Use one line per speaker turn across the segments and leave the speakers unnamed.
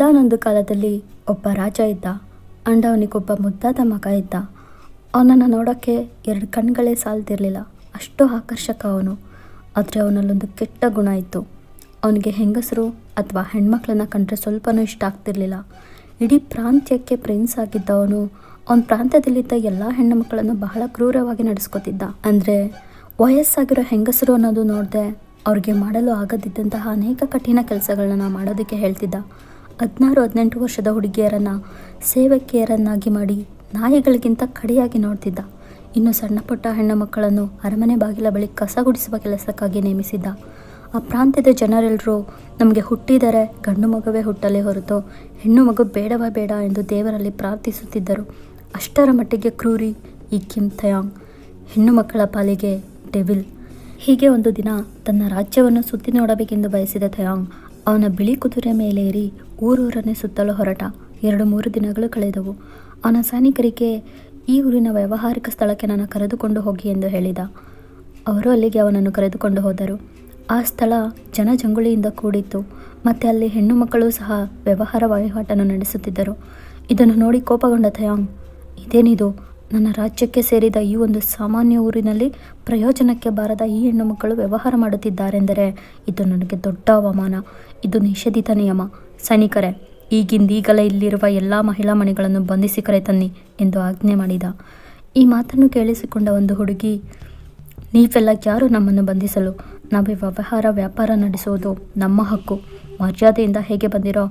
ಒಂದಾನೊಂದು ಕಾಲದಲ್ಲಿ ಒಬ್ಬ ರಾಜ ಇದ್ದ. ಅವನಿಗೊಬ್ಬ ಮುದ್ದಾದ ಮಗ ಇದ್ದ. ಅವನನ್ನು ನೋಡೋಕ್ಕೆ 2 ಕಣ್ಗಳೇ ಸಾಲ್ತಿರಲಿಲ್ಲ, ಅಷ್ಟು ಆಕರ್ಷಕ ಅವನು. ಆದರೆ ಅವನಲ್ಲೊಂದು ಕೆಟ್ಟ ಗುಣ ಇತ್ತು. ಅವನಿಗೆ ಹೆಂಗಸರು ಅಥವಾ ಹೆಣ್ಮಕ್ಳನ್ನ ಕಂಡ್ರೆ ಸ್ವಲ್ಪನೂ ಇಷ್ಟ ಆಗ್ತಿರ್ಲಿಲ್ಲ. ಇಡೀ ಪ್ರಾಂತ್ಯಕ್ಕೆ ಪ್ರಿನ್ಸ್ ಆಗಿದ್ದ ಅವನ ಪ್ರಾಂತ್ಯದಲ್ಲಿದ್ದ ಎಲ್ಲ ಹೆಣ್ಣು ಮಕ್ಕಳನ್ನು ಬಹಳ ಕ್ರೂರವಾಗಿ ನಡೆಸ್ಕೊತಿದ್ದ. ಅಂದರೆ ವಯಸ್ಸಾಗಿರೋ ಹೆಂಗಸರು ಅನ್ನೋದು ನೋಡದೆ ಅವ್ರಿಗೆ ಮಾಡಲು ಆಗದಿದ್ದಂತಹ ಅನೇಕ ಕಠಿಣ ಕೆಲಸಗಳನ್ನ ಮಾಡೋದಕ್ಕೆ ಹೇಳ್ತಿದ್ದ. 16-18 ವರ್ಷದ ಹುಡುಗಿಯರನ್ನು ಸೇವಕಿಯರನ್ನಾಗಿ ಮಾಡಿ ನಾಯಿಗಳಿಗಿಂತ ಕಡೆಯಾಗಿ ನೋಡ್ತಿದ್ದ. ಇನ್ನು ಸಣ್ಣ ಪುಟ್ಟ ಹೆಣ್ಣು ಮಕ್ಕಳನ್ನು ಅರಮನೆ ಬಾಗಿಲ ಬಳಿ ಕಸ ಗುಡಿಸುವ ಕೆಲಸಕ್ಕಾಗಿ ನೇಮಿಸಿದ್ದ. ಆ ಪ್ರಾಂತ್ಯದ ಜನರೆಲ್ಲರೂ ನಮಗೆ ಹುಟ್ಟಿದರೆ ಗಂಡು ಮಗುವೇ ಹುಟ್ಟಲೇ ಹೊರತು ಹೆಣ್ಣು ಮಗು ಬೇಡವೇ ಬೇಡ ಎಂದು ದೇವರಲ್ಲಿ ಪ್ರಾರ್ಥಿಸುತ್ತಿದ್ದರು. ಅಷ್ಟರ ಮಟ್ಟಿಗೆ ಕ್ರೂರಿ ಈ ಕಿಮ್ ಥಯಾಂಗ್, ಹೆಣ್ಣು ಮಕ್ಕಳ ಪಾಲಿಗೆ ಡೆವಿಲ್. ಹೀಗೆ ಒಂದು ದಿನ ತನ್ನ ರಾಜ್ಯವನ್ನು ಸುತ್ತಿ ನೋಡಬೇಕೆಂದು ಬಯಸಿದ ಥಯಾಂಗ್ ಅವನ ಬಿಳಿ ಕುದುರೆ ಮೇಲೇರಿ ಊರೂರನ್ನೇ ಸುತ್ತಲು ಹೊರಟ. 2-3 ದಿನಗಳು ಕಳೆದವು. ಅವನ ಸೈನಿಕರಿಗೆ ಈ ಊರಿನ ವ್ಯಾವಹಾರಿಕ ಸ್ಥಳಕ್ಕೆ ನನ್ನ ಕರೆದುಕೊಂಡು ಹೋಗಿ ಎಂದು ಹೇಳಿದ. ಅವರು ಅಲ್ಲಿಗೆ ಅವನನ್ನು ಕರೆದುಕೊಂಡು ಹೋದರು. ಆ ಸ್ಥಳ ಜನಜಂಗುಳಿಯಿಂದ ಕೂಡಿತ್ತು ಮತ್ತು ಅಲ್ಲಿ ಹೆಣ್ಣು ಮಕ್ಕಳು ಸಹ ವ್ಯವಹಾರ ವಹಿವಾಟನ್ನು ನಡೆಸುತ್ತಿದ್ದರು. ಇದನ್ನು ನೋಡಿ ಕೋಪಗೊಂಡ ಥಯಾಂಗ್, ಇದೇನಿದು? ನನ್ನ ರಾಜ್ಯಕ್ಕೆ ಸೇರಿದ ಈ ಒಂದು ಸಾಮಾನ್ಯ ಊರಿನಲ್ಲಿ ಪ್ರಯೋಜನಕ್ಕೆ ಬಾರದ ಈ ಹೆಣ್ಣು ಮಕ್ಕಳು ವ್ಯವಹಾರ ಮಾಡುತ್ತಿದ್ದಾರೆಂದರೆ ಇದು ನನಗೆ ದೊಡ್ಡ ಅವಮಾನ. ಇದು ನಿಷೇಧಿತ ನಿಯಮ. ಸೈನಿಕರೇ, ಈಗಿಂದೀಗಲೇ ಇಲ್ಲಿರುವ ಎಲ್ಲ ಮಹಿಳಾ ಮಣಿಗಳನ್ನು ಬಂಧಿಸಿ ಕರೆತನ್ನಿ ಎಂದು ಆಜ್ಞೆ ಮಾಡಿದ. ಈ ಮಾತನ್ನು ಕೇಳಿಸಿಕೊಂಡ ಒಂದು ಹುಡುಗಿ, ನೀವೆಲ್ಲ ಯಾರು ನಮ್ಮನ್ನು ಬಂಧಿಸಲು? ನಾವು ವ್ಯಾಪಾರ ನಡೆಸುವುದು ನಮ್ಮ ಹಕ್ಕು. ಮರ್ಯಾದೆಯಿಂದ ಹೇಗೆ ಬಂದಿರೋ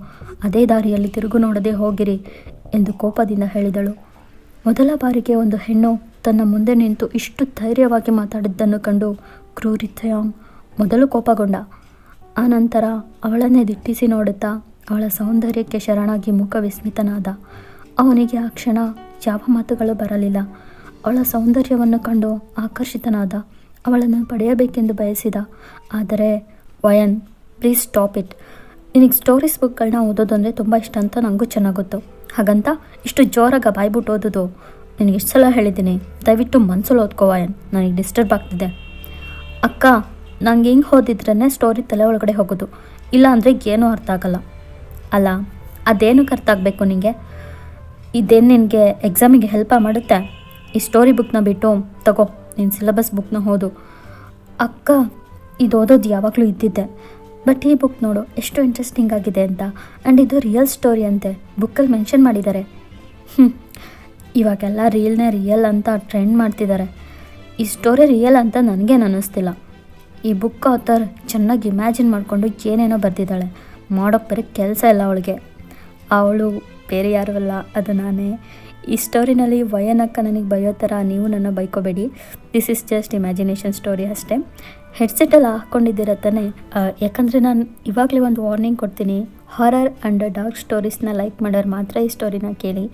ಅದೇ ದಾರಿಯಲ್ಲಿ ತಿರುಗು ನೋಡದೆ ಹೋಗಿರಿ ಎಂದು ಕೋಪದಿಂದ ಹೇಳಿದಳು. ಮೊದಲ ಬಾರಿಗೆ ಒಂದು ಹೆಣ್ಣು ತನ್ನ ಮುಂದೆ ನಿಂತು ಇಷ್ಟು ಧೈರ್ಯವಾಗಿ ಮಾತಾಡಿದ್ದನ್ನು ಕಂಡು ಕ್ರೂರಿ ಥಯಾಂಗ್ ಮೊದಲು ಕೋಪಗೊಂಡ. ಆ ನಂತರ ಅವಳನ್ನೇ ದಿಟ್ಟಿಸಿ ನೋಡುತ್ತಾ ಅವಳ ಸೌಂದರ್ಯಕ್ಕೆ ಶರಣಾಗಿ ಮುಖ ವಿಸ್ಮಿತನಾದ. ಅವನಿಗೆ ಆ ಕ್ಷಣ ಯಾವ ಮಾತುಗಳು ಬರಲಿಲ್ಲ. ಅವಳ ಸೌಂದರ್ಯವನ್ನು ಕಂಡು ಆಕರ್ಷಿತನಾದ. ಅವಳನ್ನು ಪಡೆಯಬೇಕೆಂದು ಬಯಸಿದ. ಆದರೆ ವಯನ್, ಪ್ಲೀಸ್ ಸ್ಟಾಪ್ ಇಟ್. ನಿನಗೆ ಸ್ಟೋರೀಸ್ ಬುಕ್ಗಳನ್ನ ಓದೋದು ಅಂದರೆ ತುಂಬ ಇಷ್ಟ ಅಂತ ನನಗೂ ಚೆನ್ನಾಗಿ ಗೊತ್ತು. ಹಾಗಂತ ಇಷ್ಟು ಜೋರಾಗ ಬಾಯ್ಬಿಟ್ಟು ಓದೋದು ನಿನಗೆ ಎಷ್ಟು ಸಲ ಹೇಳಿದ್ದೀನಿ. ದಯವಿಟ್ಟು ಮನಸ್ಸಲ್ಲಿ ಓದ್ಕೋ ವಯನ್, ನನಗೆ ಡಿಸ್ಟರ್ಬ್ ಆಗ್ತಿದೆ. ಅಕ್ಕ, ನನಗೆ ಹಿಂಗೆ ಓದಿದ್ರೇ ಸ್ಟೋರಿ ತಲೆ ಒಳಗಡೆ ಹೋಗೋದು, ಇಲ್ಲ ಅಂದರೆ ಏನೂ ಅರ್ಥ ಆಗಲ್ಲ. ಅಲ್ಲ, ಅದೇನಕ್ಕೆ ಅರ್ಥ ಆಗಬೇಕು ನಿನಗೆ? ಇದೇನು ನಿನಗೆ ಎಕ್ಸಾಮಿಗೆ ಹೆಲ್ಪ್ ಮಾಡುತ್ತೆ? ಈ ಸ್ಟೋರಿ ಬುಕ್ನ ಬಿಟ್ಟು ತಗೋ, ನಿನ್ನ ಸಿಲೆಬಸ್ ಬುಕ್ನ ಓದು. ಅಕ್ಕ, ಇದು ಓದೋದು ಯಾವಾಗಲೂ ಇದ್ದಿದ್ದೆ, ಬಟ್ ಈ ಬುಕ್ ನೋಡು ಎಷ್ಟು ಇಂಟ್ರೆಸ್ಟಿಂಗ್ ಆಗಿದೆ ಅಂತ. ಆ್ಯಂಡ್ ಇದು ರಿಯಲ್ ಸ್ಟೋರಿ ಅಂತೆ, ಬುಕ್ಕಲ್ಲಿ ಮೆನ್ಷನ್ ಮಾಡಿದ್ದಾರೆ. ಇವಾಗೆಲ್ಲ ರೀಲ್ನೇ ರಿಯಲ್ ಅಂತ ಟ್ರೆಂಡ್ ಮಾಡ್ತಿದ್ದಾರೆ. ಈ ಸ್ಟೋರಿ ರಿಯಲ್ ಅಂತ ನನಗೇನು ಅನ್ನಿಸ್ತಿಲ್ಲ. ಈ ಬುಕ್ ಆಥರ್ ಚೆನ್ನಾಗಿ ಇಮ್ಯಾಜಿನ್ ಮಾಡಿಕೊಂಡು ಏನೇನೋ ಬರೆದಿದ್ದಾಳೆ. ಮಾಡೋಕ್ಕೆ ಬೇರೆ ಕೆಲಸ ಇಲ್ಲ ಅವಳಿಗೆ. ಅವಳು ಬೇರೆ ಯಾರೂ ಅಲ್ಲ, ಅದು ನಾನೇ. ಈ ಸ್ಟೋರಿನಲ್ಲಿ ವಯನಕ್ಕ ನನಗೆ ಬೈಯೋ ಥರ ನೀವು ನನ್ನ ಬೈಕೋಬೇಡಿ. This is just imagination story ಅಷ್ಟೇ. ಹೆಡ್ಸೆಟ್ಟೆಲ್ಲ ಹಾಕ್ಕೊಂಡಿದ್ದೀರ ತಾನೆ? ಯಾಕಂದರೆ ನಾನು ಇವಾಗಲೇ ಒಂದು ವಾರ್ನಿಂಗ್ ಕೊಡ್ತೀನಿ. ಹಾರರ್ ಆ್ಯಂಡ್ ಡಾರ್ಕ್ ಸ್ಟೋರೀಸ್ನ ಲೈಕ್ ಮಾಡೋರು ಮಾತ್ರ ಈ ಸ್ಟೋರಿನ ಕೇಳಿ.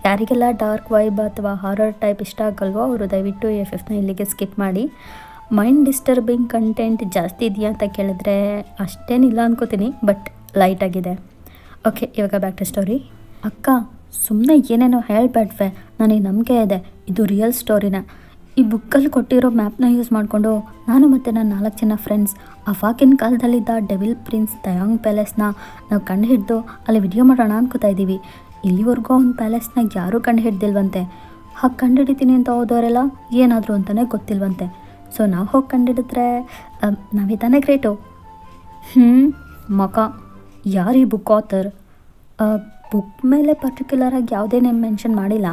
ಯಾರಿಗೆಲ್ಲ ಡಾರ್ಕ್ ವೈಬ್ ಅಥವಾ ಹಾರರ್ ಟೈಪ್ ಇಷ್ಟ ಆಗಲ್ವೋ ಅವರು ದಯವಿಟ್ಟು FFನ ಇಲ್ಲಿಗೆ ಸ್ಕಿಪ್ ಮಾಡಿ. ಮೈಂಡ್ ಡಿಸ್ಟರ್ಬಿಂಗ್ ಕಂಟೆಂಟ್ ಜಾಸ್ತಿ ಇದೆಯಾ ಅಂತ ಕೇಳಿದ್ರೆ ಅಷ್ಟೇನಿಲ್ಲ ಅನ್ಕೋತೀನಿ, ಬಟ್ ಲೈಟಾಗಿದೆ. ಓಕೆ, ಇವಾಗ ಬ್ಯಾಕ್ ಟು ಸ್ಟೋರಿ. ಅಕ್ಕ, ಸುಮ್ಮನೆ ಏನೇನೋ ಹೇಳಬೇಡ್ವೆ, ನನಗೆ ನಂಬಿಕೆ ಇದೆ ಇದು ರಿಯಲ್ ಸ್ಟೋರಿನ. ಈ ಬುಕ್ಕಲ್ಲಿ ಕೊಟ್ಟಿರೋ ಮ್ಯಾಪ್ನ ಯೂಸ್ ಮಾಡಿಕೊಂಡು ನಾನು ಮತ್ತು ನನ್ನ 4 ಜನ ಫ್ರೆಂಡ್ಸ್ ಅವಾಗಿನ ಕಾಲದಲ್ಲಿದ್ದ ಡೆವಿಲ್ ಪ್ರಿನ್ಸ್ ಥಯಾಂಗ್ ಪ್ಯಾಲೇಸ್ನ ನಾವು ಕಂಡು ಹಿಡಿದು ಅಲ್ಲಿ ವಿಡಿಯೋ ಮಾಡೋಣ ಅನ್ಕೋತಾ ಇದ್ದೀವಿ. ಇಲ್ಲಿವರೆಗೂ ಅವ್ನ ಪ್ಯಾಲೇಸ್ನ ಯಾರೂ ಕಂಡು ಹಿಡ್ದಿಲ್ವಂತೆ. ಹಾಗೆ ಕಂಡು ಹಿಡಿತೀನಿ ಅಂತ ಹೋದವರೆಲ್ಲ ಏನಾದರೂ ಅಂತಲೇ ಗೊತ್ತಿಲ್ವಂತೆ. ಸೊ ನಾವು ಹೋಗಿ ಕಂಡುಹಿಡಿದ್ರೆ ನಾವಿದ್ದಾನೆ ಗ್ರೇಟು. ಮಕ, ಯಾರು ಈ ಬುಕ್ ಆಥರ್? ಬುಕ್ ಮೇಲೆ ಪರ್ಟಿಕ್ಯುಲರಾಗಿ ಯಾವುದೇ ನೇಮ್ ಮೆನ್ಷನ್ ಮಾಡಿಲ್ಲ,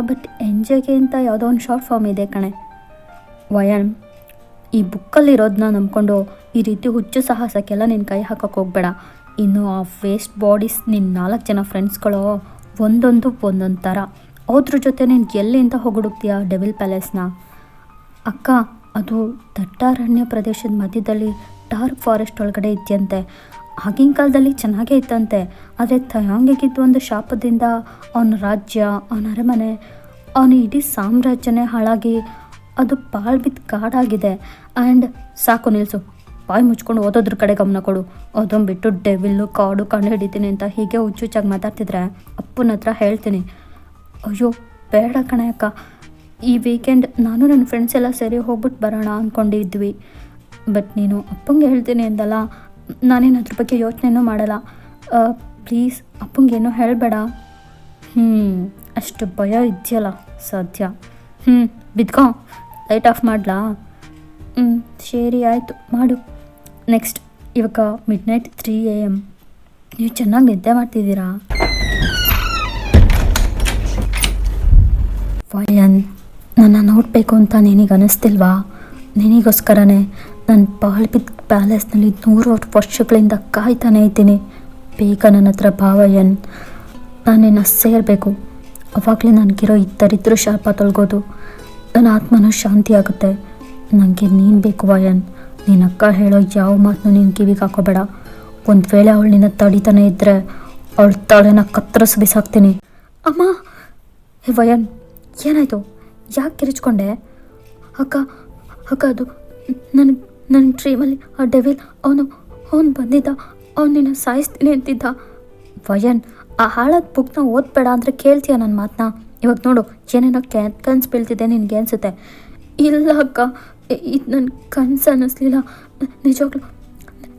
ಬಟ್ ಎಂಜೆಗೆ ಅಂತ ಯಾವುದೋ ಒಂದು ಶಾರ್ಟ್ ಫಾರ್ಮ್ ಇದೆ ಕಣೆ. ವಯನ್, ಈ ಬುಕ್ಕಲ್ಲಿರೋದನ್ನ ನಂಬ್ಕೊಂಡು ಈ ರೀತಿ ಹುಚ್ಚು ಸಾಹಸಕ್ಕೆಲ್ಲ ನಿನ್ನ ಕೈ ಹಾಕೋಕ್ಕೆ ಹೋಗಬೇಡ. ಇನ್ನು ಆ ವೇಸ್ಟ್ ಬಾಡೀಸ್ ನಿನ್ನ 4 ಜನ ಫ್ರೆಂಡ್ಸ್ಗಳು ಒಂದೊಂದು ಥರ. ಅವ್ರ ಜೊತೆ ನೀನು ಎಲ್ಲಿಂದ ಹೋಗುಡುತ್ತೀಯಾ ಡೆವಿಲ್ ಪ್ಯಾಲೇಸ್ನ? ಅಕ್ಕ, ಅದು ದಟ್ಟಾರಣ್ಯ ಪ್ರದೇಶದ ಮಧ್ಯದಲ್ಲಿ ಡಾರ್ಕ್ ಫಾರೆಸ್ಟ್ ಒಳಗಡೆ ಇದೆಯಂತೆ. ಆಗಿನ ಕಾಲದಲ್ಲಿ ಚೆನ್ನಾಗೇ ಇತ್ತಂತೆ. ಆದರೆ ಥಯಾಂಗಿಗಿದ್ದು ಒಂದು ಶಾಪದಿಂದ ಅವನ ರಾಜ್ಯ, ಅವನ ಅರಮನೆ, ಅವನ ಇಡೀ ಸಾಮ್ರಾಜ್ಯನೇ ಹಾಳಾಗಿ ಅದು ಪಾಳು ಬಿದ್ದು ಕಾಡಾಗಿದೆ. ಆ್ಯಂಡ್ ಸಾಕು, ನಿಲ್ಲಿಸು, ಬಾಯಿ ಮುಚ್ಕೊಂಡು ಓದೋದ್ರ ಕಡೆ ಗಮನ ಕೊಡು. ಅದೊಂದು ಬಿಟ್ಟು ಡೆವಿಲ್ಲು ಕಾಡು ಕಂಡು ಹಿಡಿತೀನಿ ಅಂತ ಹೀಗೆ ಹುಚ್ಚುಚ್ಚಾಗಿ ಮಾತಾಡ್ತಿದ್ರೆ ಅಪ್ಪನ ಹತ್ರ ಹೇಳ್ತೀನಿ. ಅಯ್ಯೋ ಬೇಡ ಕಣೆ ಅಕ್ಕ, ಈ ವೀಕೆಂಡ್ ನಾನು ನನ್ನ ಫ್ರೆಂಡ್ಸ್ ಎಲ್ಲ ಸೇರಿ ಹೋಗ್ಬಿಟ್ಟು ಬರೋಣ ಅಂದ್ಕೊಂಡಿದ್ವಿ. ಬಟ್ ನೀನು ಅಪ್ಪಂಗೆ ಹೇಳ್ತೀನಿ ಅಂದಲ್ಲ, ನಾನೇನು ಅದ್ರ ಬಗ್ಗೆ ಯೋಚನೆನೂ ಮಾಡಲ್ಲ. ಪ್ಲೀಸ್ ಅಪ್ಪಂಗೇನೋ ಹೇಳಬೇಡ. ಅಷ್ಟು ಭಯ ಇದೆಯಲ್ಲ ಸದ್ಯ. ಬಿದ್ಕೋ, ಲೈಟ್ ಆಫ್ ಮಾಡಲಾ? ಸರಿ ಆಯಿತು ಮಾಡು. ನೆಕ್ಸ್ಟ್ ಇವಾಗ ಮಿಡ್ನೈಟ್ 3 AM. ನೀವು ಚೆನ್ನಾಗಿ ನಿದ್ದೆ ಮಾಡ್ತಿದ್ದೀರಾ? ವಯನ್, ನನ್ನ ನೋಡಬೇಕು ಅಂತ ನಿನಗೆ ಅನ್ನಿಸ್ತಿಲ್ವಾ? ನಿನಗೋಸ್ಕರನೇ ನಾನು ಪಾಳ್ಬಿದ್ ಪ್ಯಾಲೇಸ್ನಲ್ಲಿ 100 ವರ್ಷಗಳಿಂದ ಕಾಯ್ತಾನೆ ಇದ್ದೀನಿ. ಬೇಗ ನನ್ನ ಹತ್ರ ಬಾ ವಯನ್, ನಾನು ನಿನ್ನ ಸೇರಬೇಕು. ಅವಾಗಲೇ ನನಗಿರೋ ಈ ದರಿದ್ರ ಶಾಪ ತೊಳ್ಗೋದು, ನನ್ನ ಆತ್ಮನೂ ಶಾಂತಿ ಆಗುತ್ತೆ. ನನಗೆ ನೀನು ಬೇಕು ವಯನ್. ನಿನ್ನ ಅಕ್ಕ ಹೇಳೋ ಯಾವ ಮಾತನ್ನು ನೀನು ಕಿವಿಗೆ ಹಾಕೋಬೇಡ. ಒಂದು ವೇಳೆ ಅವಳು ನಿನ್ನ ತಡಿತಾನೆ ಇದ್ದರೆ ಅವಳ ತಲೆನ ಕತ್ತರಿಸಿ ಬಿಸಾಕ್ತೀನಿ. ಅಮ್ಮ, ಹೇ ವಯನ್, ಏನಾಯಿತು? ಯಾಕೆ ಕಿರಿಚ್ಕೊಂಡೆ? ಅಕ್ಕ ಅದು ನನ್ನ ಡ್ರೀಮಲ್ಲಿ ಆ ಡೆವಿಲ್ ಅವನು ಬಂದಿದ್ದ. ಅವನು ನಿನ್ನ ಸಾಯಿಸ್ತೀನಿ ಅಂತಿದ್ದ. ವಯನ್, ಆ ಹಾಳಾದ ಬುಕ್ನ ಓದ್ಬೇಡ ಅಂದರೆ ಕೇಳ್ತೀಯ ನನ್ನ ಮಾತನ್ನ? ಇವಾಗ ನೋಡು, ಏನೇನೋ ಕನ್ಸು ಬೀಳ್ತಿದೆ ನಿನಗೆ ಅನಿಸುತ್ತೆ. ಇಲ್ಲ ಅಕ್ಕ, ಇದು ನನ್ನ ಕನಸು ಅನ್ನಿಸ್ಲಿಲ್ಲ.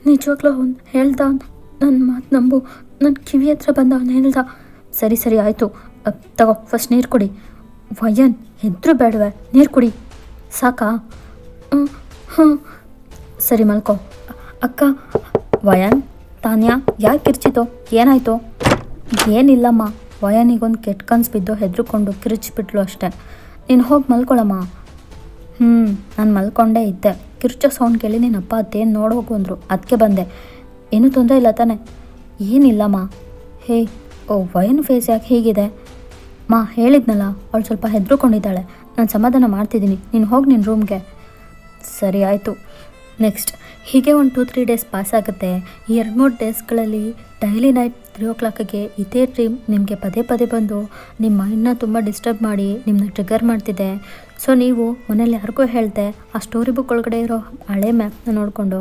ನಿಜವಾಗ್ಲೂ ಅವ್ನು ಹೇಳ್ದ. ನನ್ನ ಮಾತು ನಂಬು. ನನ್ನ ಕಿವಿ ಹತ್ರ ಬಂದ ಅವನು ಹೇಳ್ದ. ಸರಿ ಆಯಿತು, ತಗೋ ಫಸ್ಟ್ ನೀರು ಕುಡಿ. ವಯನ್, ಹೆದ್ರು ಬೇಡವೆ, ನೀರು ಕುಡಿ ಸಾಕಾ? ಸರಿ ಮಲ್ಕೋ. ಅಕ್ಕ. ವಯನ್, ತಾನ್ಯಾ ಯಾಕೆ ಕಿರ್ಚಿತು? ಏನಾಯಿತು? ಏನಿಲ್ಲಮ್ಮ, ವಯನಿಗೊಂದು ಕೆಟ್ಟ ಕನ್ಸು ಬಿದ್ದು ಹೆದ್ರುಕೊಂಡು ಕಿರಿಚಿಬಿಟ್ಲು ಅಷ್ಟೆ. ನೀನು ಹೋಗಿ ಮಲ್ಕೊಳಮ್ಮ. ನಾನು ಮಲ್ಕೊಂಡೇ ಇದ್ದೆ. ಕಿರ್ಚೋ ಸೌಂಡ್ ಕೇಳಿ ನಿನ್ನಪ್ಪ ಅದೇನು ನೋಡೋಗು ಅಂದರು, ಅದಕ್ಕೆ ಬಂದೆ. ಏನೂ ತೊಂದರೆ ಇಲ್ಲ ತಾನೆ? ಏನಿಲ್ಲಮ್ಮ. ಹೇ, ವಯನ್ ಫೇಸ್ ಯಾಕೆ ಹೀಗಿದೆ? ಹೇಳಿದ್ನಲ್ಲ, ಅವಳು ಸ್ವಲ್ಪ ಹೆದ್ರುಕೊಂಡಿದ್ದಾಳೆ. ನಾನು ಸಮಾಧಾನ ಮಾಡ್ತಿದ್ದೀನಿ, ನೀನು ಹೋಗಿ ನಿನ್ನ ರೂಮ್ಗೆ. ಸರಿ ಆಯಿತು. ನೆಕ್ಸ್ಟ್ ಹೀಗೆ ಒಂದು 2-3 ಡೇಸ್ ಪಾಸ್ ಆಗುತ್ತೆ. ಈ 2-3 ಡೇಸ್ಗಳಲ್ಲಿ ಡೈಲಿ ನೈಟ್ 3 o'clockಗೆ ಇದೇ ಡ್ರೀಮ್ ನಿಮಗೆ ಪದೇ ಬಂದು ನಿಮ್ಮ ಮೈಂಡ್ನ ತುಂಬ ಡಿಸ್ಟರ್ಬ್ ಮಾಡಿ ನಿಮ್ಮನ್ನ ಟ್ರಿಗರ್ ಮಾಡ್ತಿದೆ. ಸೊ ನೀವು ಮನೇಲಿ ಯಾರಿಗೂ ಹೇಳ್ದೆ ಆ ಸ್ಟೋರಿ ಬುಕ್ ಒಳಗಡೆ ಇರೋ ಹಳೆ ಮ್ಯಾಪ್ನ ನೋಡಿಕೊಂಡು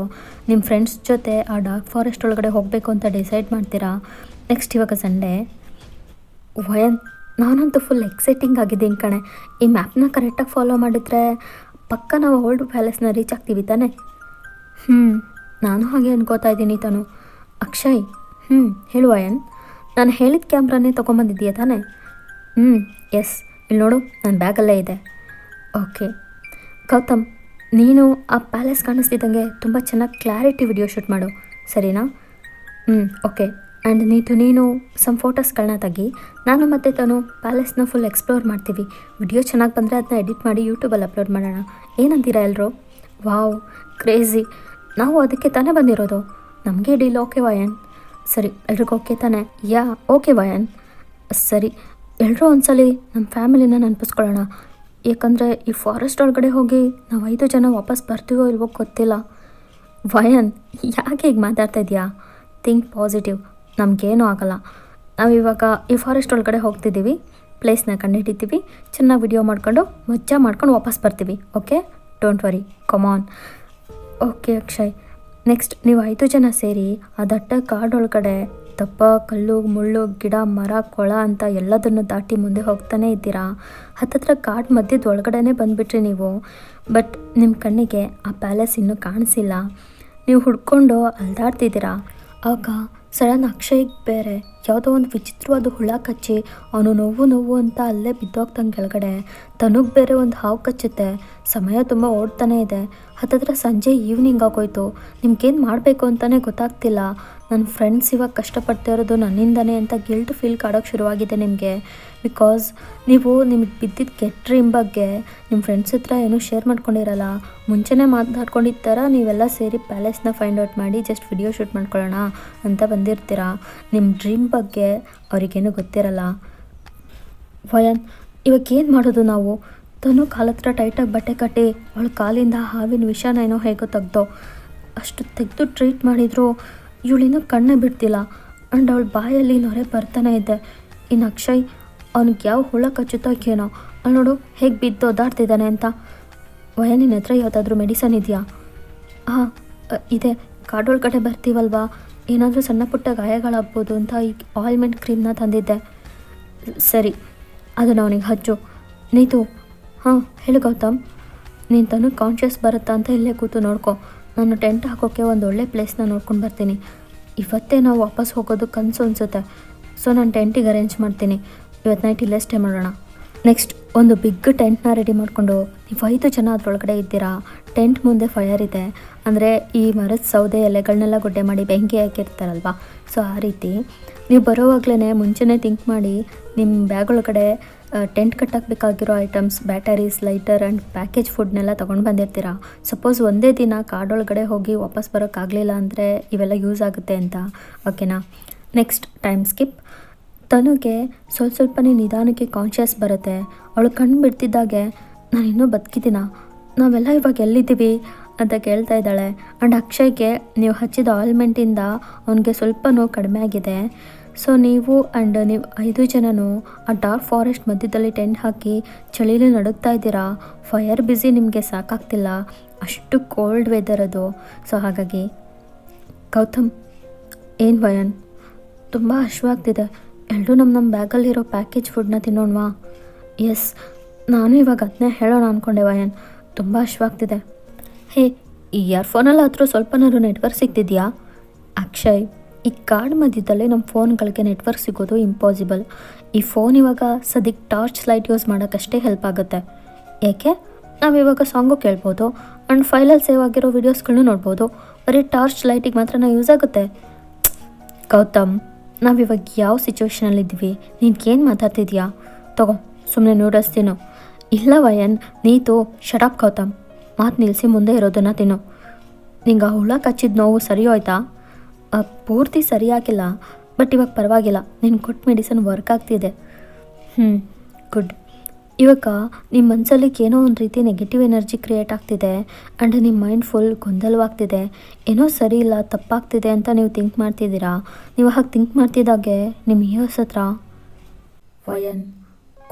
ನಿಮ್ಮ ಫ್ರೆಂಡ್ಸ್ ಜೊತೆ ಆ ಡಾರ್ಕ್ ಫಾರೆಸ್ಟ್ ಒಳಗಡೆ ಹೋಗಬೇಕು ಅಂತ ಡಿಸೈಡ್ ಮಾಡ್ತೀರಾ. ನೆಕ್ಸ್ಟ್ ಇವಾಗ ಸಂಡೇ. ವಯನ್, ನಾನಂತೂ ಫುಲ್ ಎಕ್ಸೈಟಿಂಗ್ ಆಗಿದ್ದೀನಿ ಕಣೆ. ಈ ಮ್ಯಾಪ್ನ ಕರೆಕ್ಟಾಗಿ ಫಾಲೋ ಮಾಡಿದರೆ ಪಕ್ಕ ನಾವು ಓಲ್ಡ್ ಪ್ಯಾಲೇಸ್ನ ರೀಚ್ ಆಗ್ತೀವಿ ತಾನೆ? ನಾನು ಹಾಗೆ ಅನ್ಕೋತಾ ಇದ್ದೀನಿ ತಾನು. ಅಕ್ಷಯ್, ಹೇಳು ವಯನ್, ನಾನು ಹೇಳಿದ ಕ್ಯಾಮ್ರಾನೇ ತೊಗೊಂಬಂದಿದ್ದೀಯ ತಾನೆ? ಎಸ್, ಇಲ್ಲಿ ನೋಡು, ನನ್ನ ಬ್ಯಾಗಲ್ಲೇ ಇದೆ. ಓಕೆ ಗೌತಮ್, ನೀನು ಆ ಪ್ಯಾಲೇಸ್ ಕಾಣಿಸ್ತಿದ್ದಂಗೆ ತುಂಬ ಚೆನ್ನಾಗಿ ಕ್ಲಾರಿಟಿ ವಿಡಿಯೋ ಶೂಟ್ ಮಾಡು, ಸರಿನಾ? ಓಕೆ. ಆ್ಯಂಡ್ ನೀನು ಸಮ್ ಫೋಟೋಸ್ಗಳನ್ನ ತೆಗಿ. ನಾನು ಮತ್ತು ತಾನು ಪ್ಯಾಲೇಸ್ನ ಫುಲ್ ಎಕ್ಸ್ಪ್ಲೋರ್ ಮಾಡ್ತೀವಿ. ವಿಡಿಯೋ ಚೆನ್ನಾಗಿ ಬಂದರೆ ಅದನ್ನ ಎಡಿಟ್ ಮಾಡಿ ಯೂಟ್ಯೂಬಲ್ಲಿ ಅಪ್ಲೋಡ್ ಮಾಡೋಣ. ಏನಂತೀರಾ ಎಲ್ಲರೂ? Wow, crazy. ನಾವು ಅದಕ್ಕೆ ತಾನೇ ಬಂದಿರೋದು. ನಮಗೆ ಡೀಲ್ ಓಕೆ ವಯನ್? ಸರಿ, ಎಲ್ರಿಗೂ ಓಕೆ ತಾನೆ? Yeah okay Vayan. ಸರಿ, ಎಲ್ಲರೂ ಒಂದ್ಸಲಿ ನಮ್ಮ ಫ್ಯಾಮಿಲಿನ ನೆನಪಿಸ್ಕೊಳ್ಳೋಣ. ಯಾಕಂದರೆ ಈ ಫಾರೆಸ್ಟ್ ಒಳಗಡೆ ಹೋಗಿ ನಾವು 5 ಜನ ವಾಪಸ್ ಬರ್ತೀವೋ ಇಲ್ವೋ ಗೊತ್ತಿಲ್ಲ. ವಯನ್, ಯಾಕೆ ಹೀಗೆ ಮಾತಾಡ್ತಾ ಇದೆಯಾ? ಥಿಂಕ್ ಪಾಸಿಟಿವ್, ನಮಗೇನೂ ಆಗಲ್ಲ. ನಾವಿವಾಗ ಈ ಫಾರೆಸ್ಟ್ ಒಳಗಡೆ ಹೋಗ್ತಿದ್ದೀವಿ, ಪ್ಲೇಸ್ನ ಕಂಡುಹಿಡಿತೀವಿ, ಚೆನ್ನಾಗಿ ವಿಡಿಯೋ ಮಾಡ್ಕೊಂಡು ಮಜಾ ಮಾಡ್ಕೊಂಡು ವಾಪಸ್ ಬರ್ತೀವಿ. Okay, don't worry, come on. Okay Akshay. Next ನೀವು 5 ಜನ ಸೇರಿ ಆ ದಟ್ಟ ಕಾಡೊಳಗಡೆ ದಪ್ಪ ಕಲ್ಲು ಮುಳ್ಳು ಗಿಡ ಮರ ಕೊಳ ಅಂತ ಎಲ್ಲದನ್ನು ದಾಟಿ ಮುಂದೆ ಹೋಗ್ತಾನೆ ಇದ್ದೀರಾ. ಹತ್ತತ್ರ ಕಾಡು ಮಧ್ಯದ ಒಳಗಡೆ ಬಂದುಬಿಟ್ರಿ ನೀವು. ಬಟ್ ನಿಮ್ಮ ಕಣ್ಣಿಗೆ ಆ ಪ್ಯಾಲೇಸ್ ಇನ್ನೂ ಕಾಣಿಸಿಲ್ಲ. ನೀವು ಹುಡ್ಕೊಂಡು ಅಲ್ದಾಡ್ತಿದ್ದೀರಾ. ಆಗ ಸಡನ್ ಅಕ್ಷಯ್ಗೆ ಬೇರೆ ಯಾವುದೋ ಒಂದು ವಿಚಿತ್ರವಾದ ಹುಳ ಕಚ್ಚಿ ಅವನು ನೋವು ಅಂತ ಅಲ್ಲೇ ಬಿದ್ದೋಗ್ತಾನೆ ಕೆಳಗಡೆ. ತನಗೆ ಬೇರೆ ಒಂದು ಹಾವು ಕಚ್ಚುತ್ತೆ. ಸಮಯ ತುಂಬ ಓಡ್ತಾನೆ ಇದೆ. ಹತ್ತತ್ರ ಸಂಜೆ ಈವ್ನಿಂಗ್ ಆಗೋಯ್ತು. ನಿಮ್ಗೇನು ಮಾಡಬೇಕು ಅಂತಲೇ ಗೊತ್ತಾಗ್ತಿಲ್ಲ. ನನ್ನ ಫ್ರೆಂಡ್ಸ್ ಇವಾಗ ಕಷ್ಟಪಡ್ತಾ ಇರೋದು ನನ್ನಿಂದನೇ ಅಂತ ಗಿಲ್ಟ್ ಫೀಲ್ ಕಾಡೋಕ್ಕೆ ಶುರುವಾಗಿದೆ ನಿಮಗೆ. ಬಿಕಾಸ್ ನೀವು ನಿಮಗೆ ಬಿದ್ದಿದ್ದ ಕೆಟ್ಟ ಡ್ರೀಮ್ ಬಗ್ಗೆ ನಿಮ್ಮ ಫ್ರೆಂಡ್ಸ್ ಹತ್ರ ಏನೂ ಶೇರ್ ಮಾಡ್ಕೊಂಡಿರಲ್ಲ. ಮುಂಚೆನೇ ಮಾತಾಡ್ಕೊಂಡಿದ್ದ ಥರ ನೀವೆಲ್ಲ ಸೇರಿ ಪ್ಯಾಲೇಸ್ನ ಫೈಂಡ್ ಔಟ್ ಮಾಡಿ ಜಸ್ಟ್ ವಿಡಿಯೋ ಶೂಟ್ ಮಾಡ್ಕೊಳ್ಳೋಣ ಅಂತ ಬಂದಿರ್ತೀರಾ. ನಿಮ್ಮ ಡ್ರೀಮ್ ಬಗ್ಗೆ ಅವ್ರಿಗೇನು ಗೊತ್ತಿರಲ್ಲ. ವಯನ್, ಇವಾಗ ಏನು ಮಾಡೋದು ನಾವು? ತನು ಕಾಲತ್ರ ಟೈಟಾಗಿ ಬಟ್ಟೆ ಕಟ್ಟಿ ಅವಳ ಕಾಲಿಂದ ಹಾವಿನ ವಿಷನ ಏನೋ ಹೇಗೋ ತೆಗ್ದೋ. ಅಷ್ಟು ತೆಗೆದು ಟ್ರೀಟ್ ಮಾಡಿದ್ರು ಇವಳಿನ್ನೂ ಕಣ್ಣೇ ಬಿಡ್ತಿಲ್ಲ. ಆ್ಯಂಡ್ ಅವಳ ಬಾಯಲ್ಲಿ ನೊರೆ ಬರ್ತಾನೆ ಇದೆ. ಇನ್ನು ಅಕ್ಷಯ್, ಅವ್ನಿಗೆ ಯಾವ ಹುಳ ಕಚ್ಚುತ್ತೋ ಏನೋ. ಅಲ್ಲಿ ನೋಡು ಹೇಗೆ ಬಿದ್ದು ಓದಾಡ್ತಿದ್ದಾನೆ ಅಂತ. ವಯನಿನ ಹತ್ರ ಯಾವುದಾದ್ರೂ ಮೆಡಿಸನ್ ಇದೆಯಾ? ಹಾಂ ಇದೆ. ಕಾಡೊಳಗಡೆ ಬರ್ತೀವಲ್ವಾ, ಏನಾದರೂ ಸಣ್ಣ ಪುಟ್ಟ ಗಾಯಗಳಾಗ್ಬೋದು ಅಂತ ಈ ಆಯಿಲ್ಮೆಂಟ್ ಕ್ರೀಮ್ನ ತಂದಿದ್ದೆ. ಸರಿ, ಅದನ್ನು ಅವನಿಗೆ ಹಚ್ಚು. ನೀತು. ಹಾಂ ಹೇಳು ಗೌತಮ್. ನೀನು ತನಗೆ ಕಾನ್ಷಿಯಸ್ ಬರುತ್ತಾ ಅಂತ ಇಲ್ಲೇ ಕೂತು ನೋಡ್ಕೊ. ನಾನು ಟೆಂಟ್ ಹಾಕೋಕ್ಕೆ ಒಂದು ಒಳ್ಳೆ ಪ್ಲೇಸ್ನ ನೋಡ್ಕೊಂಡು ಬರ್ತೀನಿ. ಇವತ್ತೇ ನಾವು ವಾಪಸ್ ಹೋಗೋದು ಕನಸು ಅನಿಸುತ್ತೆ. ಸೊ ನಾನು ಟೆಂಟಿಗೆ ಅರೇಂಜ್ ಮಾಡ್ತೀನಿ. ಇವತ್ತು ನೈಟ್ ಇಲ್ಲೇ ಸ್ಟೇ ಮಾಡೋಣ. ನೆಕ್ಸ್ಟ್ ಒಂದು ಬಿಗ್ ಟೆಂಟ್ನ ರೆಡಿ ಮಾಡಿಕೊಂಡು ನೀವು 5 ಜನ ಅದರೊಳಗಡೆ ಇದ್ದೀರಾ. ಟೆಂಟ್ ಮುಂದೆ ಫೈರ್ ಇದೆ, ಅಂದರೆ ಈ ಮರದ ಸೌದೆ ಎಲೆಗಳನ್ನೆಲ್ಲ ಗುಡ್ಡೆ ಮಾಡಿ ಬೆಂಕಿ ಹಾಕಿರ್ತಾರಲ್ವ, ಸೊ ಆ ರೀತಿ ನೀವು ಬರೋವಾಗಲೇ ಮುಂಚೆನೇ ಥಿಂಕ್ ಮಾಡಿ ನಿಮ್ಮ ಬ್ಯಾಗ್ ಒಳಗಡೆ ಟೆಂಟ್ ಕಟ್ಟಕ್ಕೆ ಬೇಕಾಗಿರೋ items, batteries, lighter and package ಫುಡ್ನೆಲ್ಲ ತೊಗೊಂಡು ಬಂದಿರ್ತೀರಾ. ಸಪೋಸ್ ಒಂದೇ ದಿನ ಕಾಡೊಳಗಡೆ ಹೋಗಿ ವಾಪಸ್ ಬರೋಕ್ಕಾಗಲಿಲ್ಲ ಅಂದರೆ ಇವೆಲ್ಲ ಯೂಸ್ ಆಗುತ್ತೆ ಅಂತ, ಓಕೆನಾ. Next time skip. ತನುಗೆ ಸ್ವಲ್ಪನೇ ನಿಧಾನಕ್ಕೆ ಕಾನ್ಷಿಯಸ್ ಬರುತ್ತೆ. ಅವಳು ಕಣ್ಣು ಬಿಡ್ತಿದ್ದಾಗೆ ನಾನು ಇನ್ನೂ ಬದುಕಿದ್ದೀನ, ನಾವೆಲ್ಲ ಇವಾಗ ಎಲ್ಲಿದ್ದೀವಿ ಅಂತ ಕೇಳ್ತಾ ಇದ್ದಾಳೆ. ಆ್ಯಂಡ್ ಅಕ್ಷಯ್ಗೆ ನೀವು ಹಚ್ಚಿದ ಆಯಿಲ್ಮೆಂಟಿಂದ ಅವನಿಗೆ ಸ್ವಲ್ಪ ನೋವು ಕಡಿಮೆ ಆಗಿದೆ. ಸೊ ನೀವು 5 ಜನನು ಆ ಡಾರ್ಕ್ ಫಾರೆಸ್ಟ್ ಮಧ್ಯದಲ್ಲಿ ಟೆಂಟ್ ಹಾಕಿ ಚಳಿಲಿ ನಡುಗ್ತಾ ಇದ್ದೀರಾ. ಫೈರ್ ಬ್ಯುಸಿ ನಿಮಗೆ ಸಾಕಾಗ್ತಿಲ್ಲ, ಅಷ್ಟು ಕೋಲ್ಡ್ ವೆದರ್ ಅದು. ಸೊ ಹಾಗಾಗಿ ಗೌತಮ್, ಏನು ವಯನ್, ತುಂಬ ಹಶ್ವಾಗ್ತಿದೆ, ಎಲ್ಲರೂ ನಮ್ಮ ಬ್ಯಾಗಲ್ಲಿರೋ ಪ್ಯಾಕೇಜ್ ಫುಡ್ನ ತಿನ್ನೋಣವಾ? ಎಸ್, ನಾನು ಇವಾಗ ಅದನ್ನೇ ಹೇಳೋಣ ಅಂದ್ಕೊಂಡೆ ವಯನ್, ತುಂಬ ಹಶ್ವಾಗ್ತಿದೆ. ಹೇ, ಈ ಇಯರ್ಫೋನಲ್ಲಿ ಹತ್ರ ಸ್ವಲ್ಪನಾದ್ರು ನೆಟ್ವರ್ಕ್ ಸಿಗ್ತಿದೆಯಾ? ಅಕ್ಷಯ್, ಈ ಕಾಡ್ ಮಧ್ಯದಲ್ಲಿ ನಮ್ಮ ಫೋನ್ಗಳಿಗೆ ನೆಟ್ವರ್ಕ್ ಸಿಗೋದು ಇಂಪಾಸಿಬಲ್. ಈ ಫೋನ್ ಇವಾಗ ಸದ್ಯಕ್ಕೆ ಟಾರ್ಚ್ ಲೈಟ್ ಯೂಸ್ ಮಾಡೋಕ್ಕಷ್ಟೇ ಹೆಲ್ಪ್ ಆಗುತ್ತೆ. ಏಕೆ, ನಾವಿವಾಗ ಸಾಂಗು ಕೇಳ್ಬೋದು ಆ್ಯಂಡ್ ಫೈಲಲ್ಲಿ ಸೇವ್ ಆಗಿರೋ ವೀಡಿಯೋಸ್ಗಳನ್ನೂ ನೋಡ್ಬೋದು. ಬರೀ ಟಾರ್ಚ್ ಲೈಟಿಗೆ ಮಾತ್ರ ಯೂಸ್ ಆಗುತ್ತೆ. ಗೌತಮ್, ನಾವಿವಾಗ ಯಾವ ಸಿಚುವೇಷನಲ್ಲಿದ್ದೀವಿ? ನಿನ್ಗೇನು ಮಾತಾಡ್ತಿದ್ಯಾ? ತಗೋ, ಸುಮ್ಮನೆ ನೂಡಲ್ಸ್ ತಿನ್ನು. ಇಲ್ಲ ವಯನ್, ನೀತು ಶಟಪ್ ಗೌತಮ್, ಮಾತು ನಿಲ್ಲಿಸಿ ಮುಂದೆ ಇರೋದನ್ನು ತಿನ್ನು. ನಿಂಗೆ ಹುಳ ಕಚ್ಚಿದ ನೋವು ಸರಿ ಹೋಯ್ತಾ? ಪೂರ್ತಿ ಸರಿಯಾಗಿಲ್ಲ, ಬಟ್ ಇವಾಗ ಪರವಾಗಿಲ್ಲ. ನೀನು ಕೊಟ್ಟು ಮೆಡಿಸನ್ ವರ್ಕ್ ಆಗ್ತಿದೆ. ಗುಡ್. ಇವಾಗ ನಿಮ್ಮ ಮನಸ್ಸಲ್ಲಿ ಏನೋ ಒಂದು ರೀತಿ ನೆಗೆಟಿವ್ ಎನರ್ಜಿ ಕ್ರಿಯೇಟ್ ಆಗ್ತಿದೆ ಆ್ಯಂಡ್ ನಿಮ್ಮ ಮೈಂಡ್ ಫುಲ್ ಗೊಂದಲವಾಗ್ತಿದೆ. ಏನೋ ಸರಿ ಇಲ್ಲ, ತಪ್ಪಾಗ್ತಿದೆ ಅಂತ ನೀವು ಥಿಂಕ್ ಮಾಡ್ತಿದ್ದೀರಾ. ನೀವು ಹಾಗೆ ಥಿಂಕ್ ಮಾಡ್ತಿದ್ದಾಗೆ ನಿಮ್ಮ ಇಯರ್ಸ್ ಹತ್ರ ವಯನ್,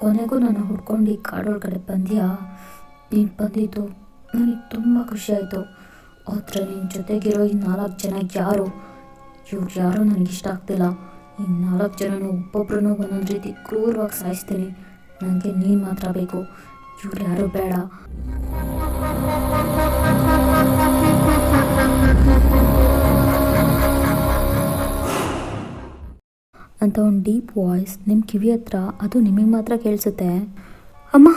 ಕೊನೆಗೂ ನಾನು ಹುಡ್ಕೊಂಡು ಈ ಕಾಡೊಳಗಡೆ ಬಂದ್ಯಾ? ನೀನು ಬಂದಿದ್ದು ನನಗೆ ತುಂಬ ಖುಷಿಯಾಯಿತು. ಆದರೆ ನಿನ್ನ ಜೊತೆಗಿರೋ ಈ 4 ಜನ ಯಾರು? ಇವ್ರು ಯಾರೂ ನನಗಿಷ್ಟ ಆಗ್ತಿಲ್ಲ. ಈ 4 ಜನನೂ ಒಬ್ಬೊಬ್ರು ಒಂದೊಂದು ರೀತಿ ಕ್ರೂರವಾಗಿ ಸಾಯಿಸ್ತೀನಿ. ನನಗೆ ನೀನು ಮಾತ್ರ ಬೇಕು, ಇವ್ರು ಯಾರು ಬೇಡ ಅಂತ ಒಂದು ಡೀಪ್ ವಾಯ್ಸ್ ನಿಮ್ಮ ಕಿವಿ ಹತ್ರ, ಅದು ನಿಮಗೆ ಮಾತ್ರ ಕೇಳಿಸುತ್ತೆ. ಅಮ್ಮ,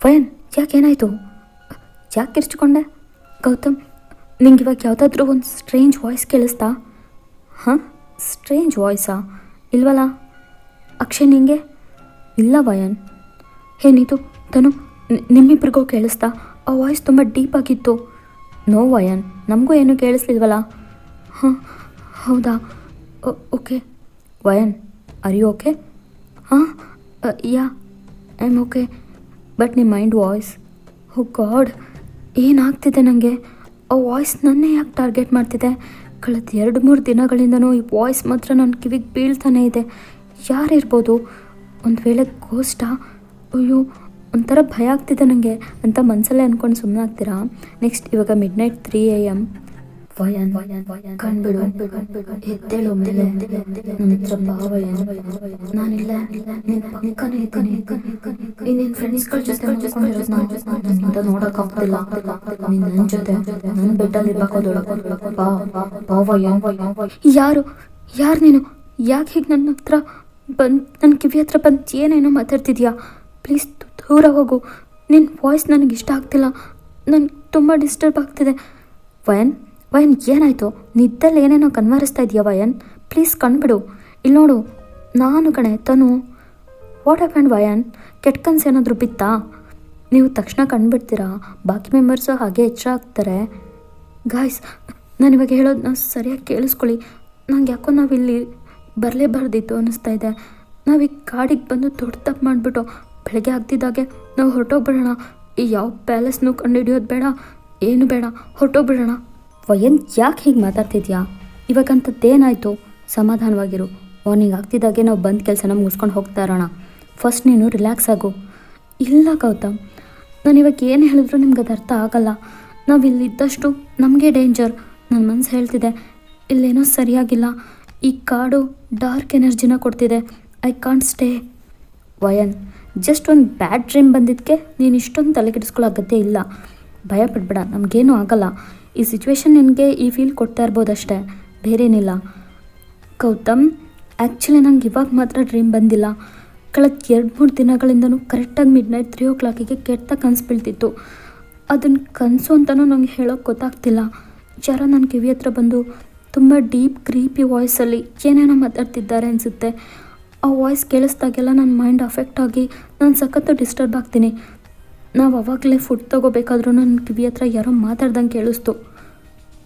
ವಯನ್, ಯಾಕೇನಾಯಿತು? ಯಾಕೆ ಕಿರ್ಚ್ಕೊಂಡೆ? ಗೌತಮ್, ನಿಂಗೆ ಇವಾಗ ಯಾವುದಾದ್ರೂ ಒಂದು ಸ್ಟ್ರೇಂಜ್ ವಾಯ್ಸ್ ಕೇಳಿಸ್ತಾ? ಹಾಂ, ಸ್ಟ್ರೇಂಜ್ ವಾಯ್ಸಾ? ಇಲ್ವಲ್ಲ ಅಕ್ಷಯ್, ನಿಂಗೆ? ಇಲ್ಲ ವಯನ್. ಏನಿದು ತನು, ನಿಮ್ಮಿಬ್ರಿಗೂ ಕೇಳಿಸ್ತಾ? ಆ ವಾಯ್ಸ್ ತುಂಬ ಡೀಪಾಗಿತ್ತು. ನೋ ವಯನ್, ನಮಗೂ ಏನೂ ಕೇಳಿಸ್ಲಿಲ್ವಲ್ಲ. ಹಾಂ, ಹೌದಾ? Okay. Vayan, are you okay? ಹಾಂ, yeah, I am okay. But ನಿಮ್ಮ ಮೈಂಡ್ ವಾಯ್ಸ್, ಓ ಗಾಡ್, ಏನಾಗ್ತಿದೆ ನನಗೆ? ಆ ವಾಯ್ಸ್ ನನ್ನೇ ಯಾಕೆ ಟಾರ್ಗೆಟ್ ಮಾಡ್ತಿದೆ? ಕಳೆದ 2-3 ದಿನಗಳಿಂದನೂ ಈ ವಾಯ್ಸ್ ಮಾತ್ರ ನನ್ನ ಕಿವಿಗೆ ಬೀಳ್ತಾನೆ ಇದೆ. ಯಾರಿರ್ಬೋದು? ಒಂದು ವೇಳೆ ಗೋಸ್ಟಾ? ಅಯ್ಯೋ, ಒಂಥರ ಭಯ ಆಗ್ತಿದೆ ನನಗೆ ಅಂತ ಮನಸ್ಸಲ್ಲೇ ಅಂದ್ಕೊಂಡು ಸುಮ್ಮನೆ ಆಗ್ತೀರಾ. ನೆಕ್ಸ್ಟ್ ಇವಾಗ ಮಿಡ್ನೈಟ್ 3 AM. ವಯನ್, ಕಣ್ಬಿಡು, ಎದ್ದೇಳು ಮೇಲೆ, ನನ್ನ ಹತ್ರ ಬಾ ವಯನ್. ನಾನಿಲ್ಲ, ನಿನ್ನ ಪಕ್ಕನೇ ಇದ್ದೀನಿ. ನಿನ್ನ ಫ್ರೆಂಡ್ಸ್ಗಳ ಜೊತೆ ಮುಗಿಸ್ಕೊಂಡಿರೋದು ನನ್ನಿಂದ ನೋಡೋಕ್ಕಾಗ್ತಿಲ್ಲ. ನೀನು ನನ್ನ ಜೊತೆ ನನ್ನ ಬೆಡ್ಡಲ್ಲಿ ಇರ್ಬೇಕೋದಳು. ಬಾ ವಯನ್. ಯಾರು ನೀನು? ಯಾಕೆ ಹೀಗೆ ನನ್ನ ಹತ್ರ ಬಂದು, ನನ್ನ ಕಿವಿ ಹತ್ರ ಬಂದು ಏನೇನೋ ಮಾತಾಡ್ತಿದ್ಯಾ? ಪ್ಲೀಸ್ ದೂರ ಹೋಗು. ನಿನ್ನ ವಾಯ್ಸ್ ನನಗೆ ಇಷ್ಟ ಆಗ್ತಿಲ್ಲ, ನನಗೆ ತುಂಬ ಡಿಸ್ಟರ್ಬ್ ಆಗ್ತಿದೆ. ವಯನ್, ಏನಾಯಿತು? ನಿದ್ದಲ್ಲಿ ಏನೇನೋ ಕನ್ವರಿಸ್ತಾ ಇದೆಯಾ ವಯನ್? ಪ್ಲೀಸ್ ಕಣ್ಬಿಡು. ಇಲ್ಲಿ ನೋಡು, ನಾನು ಕಣೆ ತನು. What happened ವಯನ್? ಕೆಟ್ಟ ಕನಸು ಏನಾದರೂ ಬಿತ್ತಾ? ನೀವು ತಕ್ಷಣ ಕಂಡುಬಿಡ್ತೀರಾ, ಬಾಕಿ ಮೆಂಬರ್ಸು ಹಾಗೆ ಎಚ್ಚರ ಆಗ್ತಾರೆ. ಗಾಯ್ಸ್, ನಾನಿವಾಗ ಹೇಳೋದನ್ನ ಸರಿಯಾಗಿ ಕೇಳಿಸ್ಕೊಳ್ಳಿ. ನಂಗೆ ಯಾಕೋ ನಾವಿಲ್ಲಿ ಬರಲೇಬಾರ್ದಿತ್ತು ಅನ್ನಿಸ್ತಾ ಇದೆ. ನಾವೀಗ ಕಾಡಿಗೆ ಬಂದು ದೊಡ್ಡ ತಪ್ಪು ಮಾಡಿಬಿಟ್ಟು ಬೆಳಗ್ಗೆ ಆಗ್ತಿದ್ದಾಗೆ ನಾವು ಹೊರಟೋಗ್ಬಿಡೋಣ. ಈ ಯಾವ ಪ್ಯಾಲೇಸ್ನೂ ಕಂಡುಹಿಡಿಯೋದು ಬೇಡ, ಏನು ಬೇಡ, ಹೊರಟೋಗ್ಬಿಡೋಣ. ವಯನ್, ಯಾಕೆ ಹೀಗೆ ಮಾತಾಡ್ತಿದ್ಯಾ? ಇವಾಗಂಥದ್ದೇನಾಯಿತು? ಸಮಾಧಾನವಾಗಿರು. ವಾರ್ನಿಂಗ್ ಆಗ್ತಿದ್ದಾಗೆ ನಾವು ಬಂದ ಕೆಲಸನ ಮುಗಿಸ್ಕೊಂಡು ಹೋಗ್ತಾ ಇರೋಣ. ಫಸ್ಟ್ ನೀನು ರಿಲ್ಯಾಕ್ಸ್ ಆಗು. ಇಲ್ಲ ಗೌತಮ್, ನಾನು ಇವಾಗ ಏನು ಹೇಳಿದ್ರು ನಿಮ್ಗೆ ಅದು ಅರ್ಥ ಆಗಲ್ಲ. ನಾವಿಲ್ಲಿದ್ದಷ್ಟು ನಮಗೆ ಡೇಂಜರ್. ನನ್ನ ಮನಸ್ಸು ಹೇಳ್ತಿದೆ, ಇಲ್ಲೇನೋ ಸರಿಯಾಗಿಲ್ಲ. ಈ ಕಾಡು ಡಾರ್ಕ್ ಎನರ್ಜಿನ ಕೊಡ್ತಿದೆ. I can't stay. Vayan, just ಒಂದು ಬ್ಯಾಡ್ ಡ್ರೀಮ್ ಬಂದಿದ್ದಕ್ಕೆ ನೀನು ಇಷ್ಟೊಂದು ತಲೆ ಕೆಡಿಸ್ಕೊಳ್ಳೋ ಅಗತ್ಯ ಇಲ್ಲ. ಭಯ ಪಡ್ಬೇಡ, ನಮಗೇನೂ ಆಗಲ್ಲ. ಈ ಸಿಚುವೇಶನ್ ನಿನಗೆ ಈ ಫೀಲ್ ಕೊಡ್ತಾ ಇರ್ಬೋದಷ್ಟೇ, ಬೇರೇನಿಲ್ಲ. ಗೌತಮ್, ಆ್ಯಕ್ಚುಲಿ ನಂಗೆ ಇವಾಗ ಮಾತ್ರ ಡ್ರೀಮ್ ಬಂದಿಲ್ಲ. ಕಳೆದ 2-3 ದಿನಗಳಿಂದನೂ ಕರೆಕ್ಟಾಗಿ ಮಿಡ್ನೈಟ್ 3 ಕೆಟ್ಟ ಕನಸು ಬೀಳ್ತಿತ್ತು. ಅದನ್ನು ಕನಸು ಅಂತಲೂ ನಂಗೆ ಹೇಳೋಕ್ಕೆ ಗೊತ್ತಾಗ್ತಿಲ್ಲ. ಯಾರೋ ನನ್ನ ಕಿವಿ ಹತ್ರ ಬಂದು ತುಂಬ ಡೀಪ್ ಕ್ರೀಪಿ ವಾಯ್ಸಲ್ಲಿ ಏನೇನೋ ಮಾತಾಡ್ತಿದ್ದಾರೆ ಅನಿಸುತ್ತೆ. ಆ ವಾಯ್ಸ್ ಕೇಳಿಸ್ದಾಗೆಲ್ಲ ನನ್ನ ಮೈಂಡ್ ಅಫೆಕ್ಟ್ ಆಗಿ ನಾನು ಸಖತ್ತು ಡಿಸ್ಟರ್ಬ್ ಆಗ್ತೀನಿ. ನಾವು ಅವಾಗಲೇ ಫುಡ್ ತೊಗೋಬೇಕಾದ್ರೂ ನನ್ನ ಕಿವಿ ಹತ್ರ ಯಾರೋ ಮಾತಾಡ್ದಂಗೆ ಕೇಳಿಸ್ತು.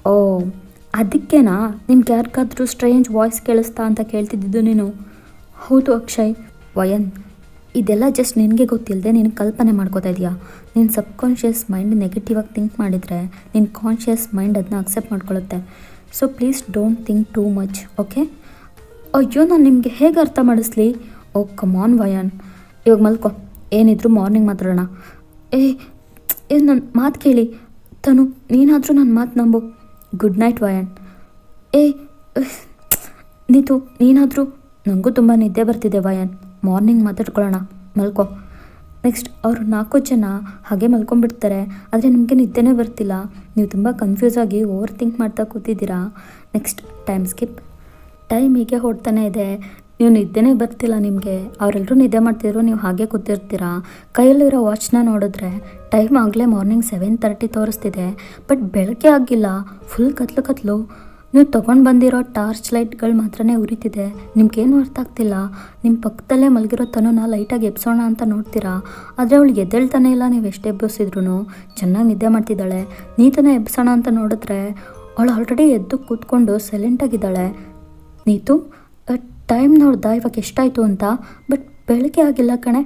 ಓ, ಅದಕ್ಕೇನಾ ನಿಮ್ಗೆ ಯಾರಿಗಾದ್ರೂ ಸ್ಟ್ರೇಂಜ್ ವಾಯ್ಸ್ ಕೇಳಿಸ್ತಾ ಅಂತ ಕೇಳ್ತಿದ್ದಿದ್ದು ನೀನು? ಹೌದು ಅಕ್ಷಯ್. ವಯನ್, ಇದೆಲ್ಲ ಜಸ್ಟ್ ನಿನಗೆ ಗೊತ್ತಿಲ್ಲದೆ ನೀನು ಕಲ್ಪನೆ ಮಾಡ್ಕೋತಾ ಇದೆಯಾ? ನಿನ್ನ ಸಬ್ಕಾನ್ಷಿಯಸ್ ಮೈಂಡ್ ನೆಗೆಟಿವ್ ಆಗಿ ಥಿಂಕ್ ಮಾಡಿದರೆ ನಿನ್ನ ಕಾನ್ಷಿಯಸ್ ಮೈಂಡ್ ಅದನ್ನ ಅಕ್ಸೆಪ್ಟ್ ಮಾಡ್ಕೊಳ್ಳುತ್ತೆ. So please don't think too much, okay? ಅಯ್ಯೋ, ನಾನು ನಿಮಗೆ ಹೇಗೆ ಅರ್ಥ ಮಾಡಿಸ್ಲಿ? ಓ ಕಮಾನ್ ವಯನ್, ಇವಾಗ ಮಲ್ಕೊ. ಏನಿದ್ರು ಮಾರ್ನಿಂಗ್ ಮಾತಾಡೋಣ. ಏ ನನ್ನ ಮಾತು ಕೇಳಿ ತನು, ನೀನಾದರೂ ನನ್ನ ಮಾತು ನಂಬು. Good night Vayan. ಏ ನೀನಾದರೂ ನನಗೂ ತುಂಬ ನಿದ್ದೆ ಬರ್ತಿದೆ ವಯನ್. ಮಾರ್ನಿಂಗ್ ಮಾತಾಡ್ಕೊಳ್ಳೋಣ, ಮಲ್ಕೊ. ನೆಕ್ಸ್ಟ್ ಅವರು 4 ಜನ ಹಾಗೆ ಮಲ್ಕೊಂಡ್ಬಿಡ್ತಾರೆ. ಆದರೆ ನಿಮಗೆ ನಿದ್ದೆನೇ ಬರ್ತಿಲ್ಲ. ನೀವು ತುಂಬ ಕನ್ಫ್ಯೂಸ್ ಆಗಿ ಓವರ್ ಥಿಂಕ್ ಮಾಡ್ತಾ ಕೂತಿದ್ದೀರಾ. Next time skip. ಟೈಮ್ ಹೀಗೆ ಹೊಡ್ತಾನೆ ಇದೆ. ನೀವು ನಿದ್ದೆನೇ ಬರ್ತಿಲ್ಲ ನಿಮಗೆ. ಅವರೆಲ್ಲರೂ ನಿದ್ದೆ ಮಾಡ್ತಿದ್ರು, ನೀವು ಹಾಗೆ ಕೂತಿರ್ತೀರಾ. ಕೈಯಲ್ಲಿರೋ ವಾಚ್ನ ನೋಡಿದ್ರೆ ಟೈಮ್ ಆಗಲೇ ಮಾರ್ನಿಂಗ್ 7:30 ತೋರಿಸ್ತಿದೆ. ಬಟ್ ಬೆಳಗ್ಗೆ ಆಗಿಲ್ಲ, ಫುಲ್ ಕತ್ಲು. ನೀವು ತೊಗೊಂಡು ಬಂದಿರೋ ಟಾರ್ಚ್ ಲೈಟ್ಗಳು ಮಾತ್ರನೇ ಉರಿತಿದೆ. ನಿಮ್ಗೇನು ಅರ್ಥ ಆಗ್ತಿಲ್ಲ. ನಿಮ್ಮ ಪಕ್ಕದಲ್ಲೇ ಮಲಗಿರೋ ತನನ ಲೈಟಾಗಿ ಎಬ್ಸೋಣ ಅಂತ ನೋಡ್ತೀರಾ. ಆದರೆ ಅವಳು ಎದ್ದೇಳ್ತಾನೆ ಇಲ್ಲ. ನೀವು ಎಷ್ಟು ಎಬ್ಬಿಸಿದ್ರು ಚೆನ್ನಾಗಿ ನಿದ್ದೆ ಮಾಡ್ತಿದ್ದಾಳೆ. ನೀತನ ಎಬ್ಸೋಣ ಅಂತ ನೋಡಿದ್ರೆ ಅವಳು ಆಲ್ರೆಡಿ ಎದ್ದು ಕೂತ್ಕೊಂಡು ಸೈಲೆಂಟಾಗಿದ್ದಾಳೆ. ನೀತು, ಟೈಮ್ ನೋಡ್ದ ಇವಾಗ ಎಷ್ಟಾಯಿತು ಅಂತ. ಬಟ್ ಬೆಳಗ್ಗೆ ಆಗಿಲ್ಲ ಕಣೆ.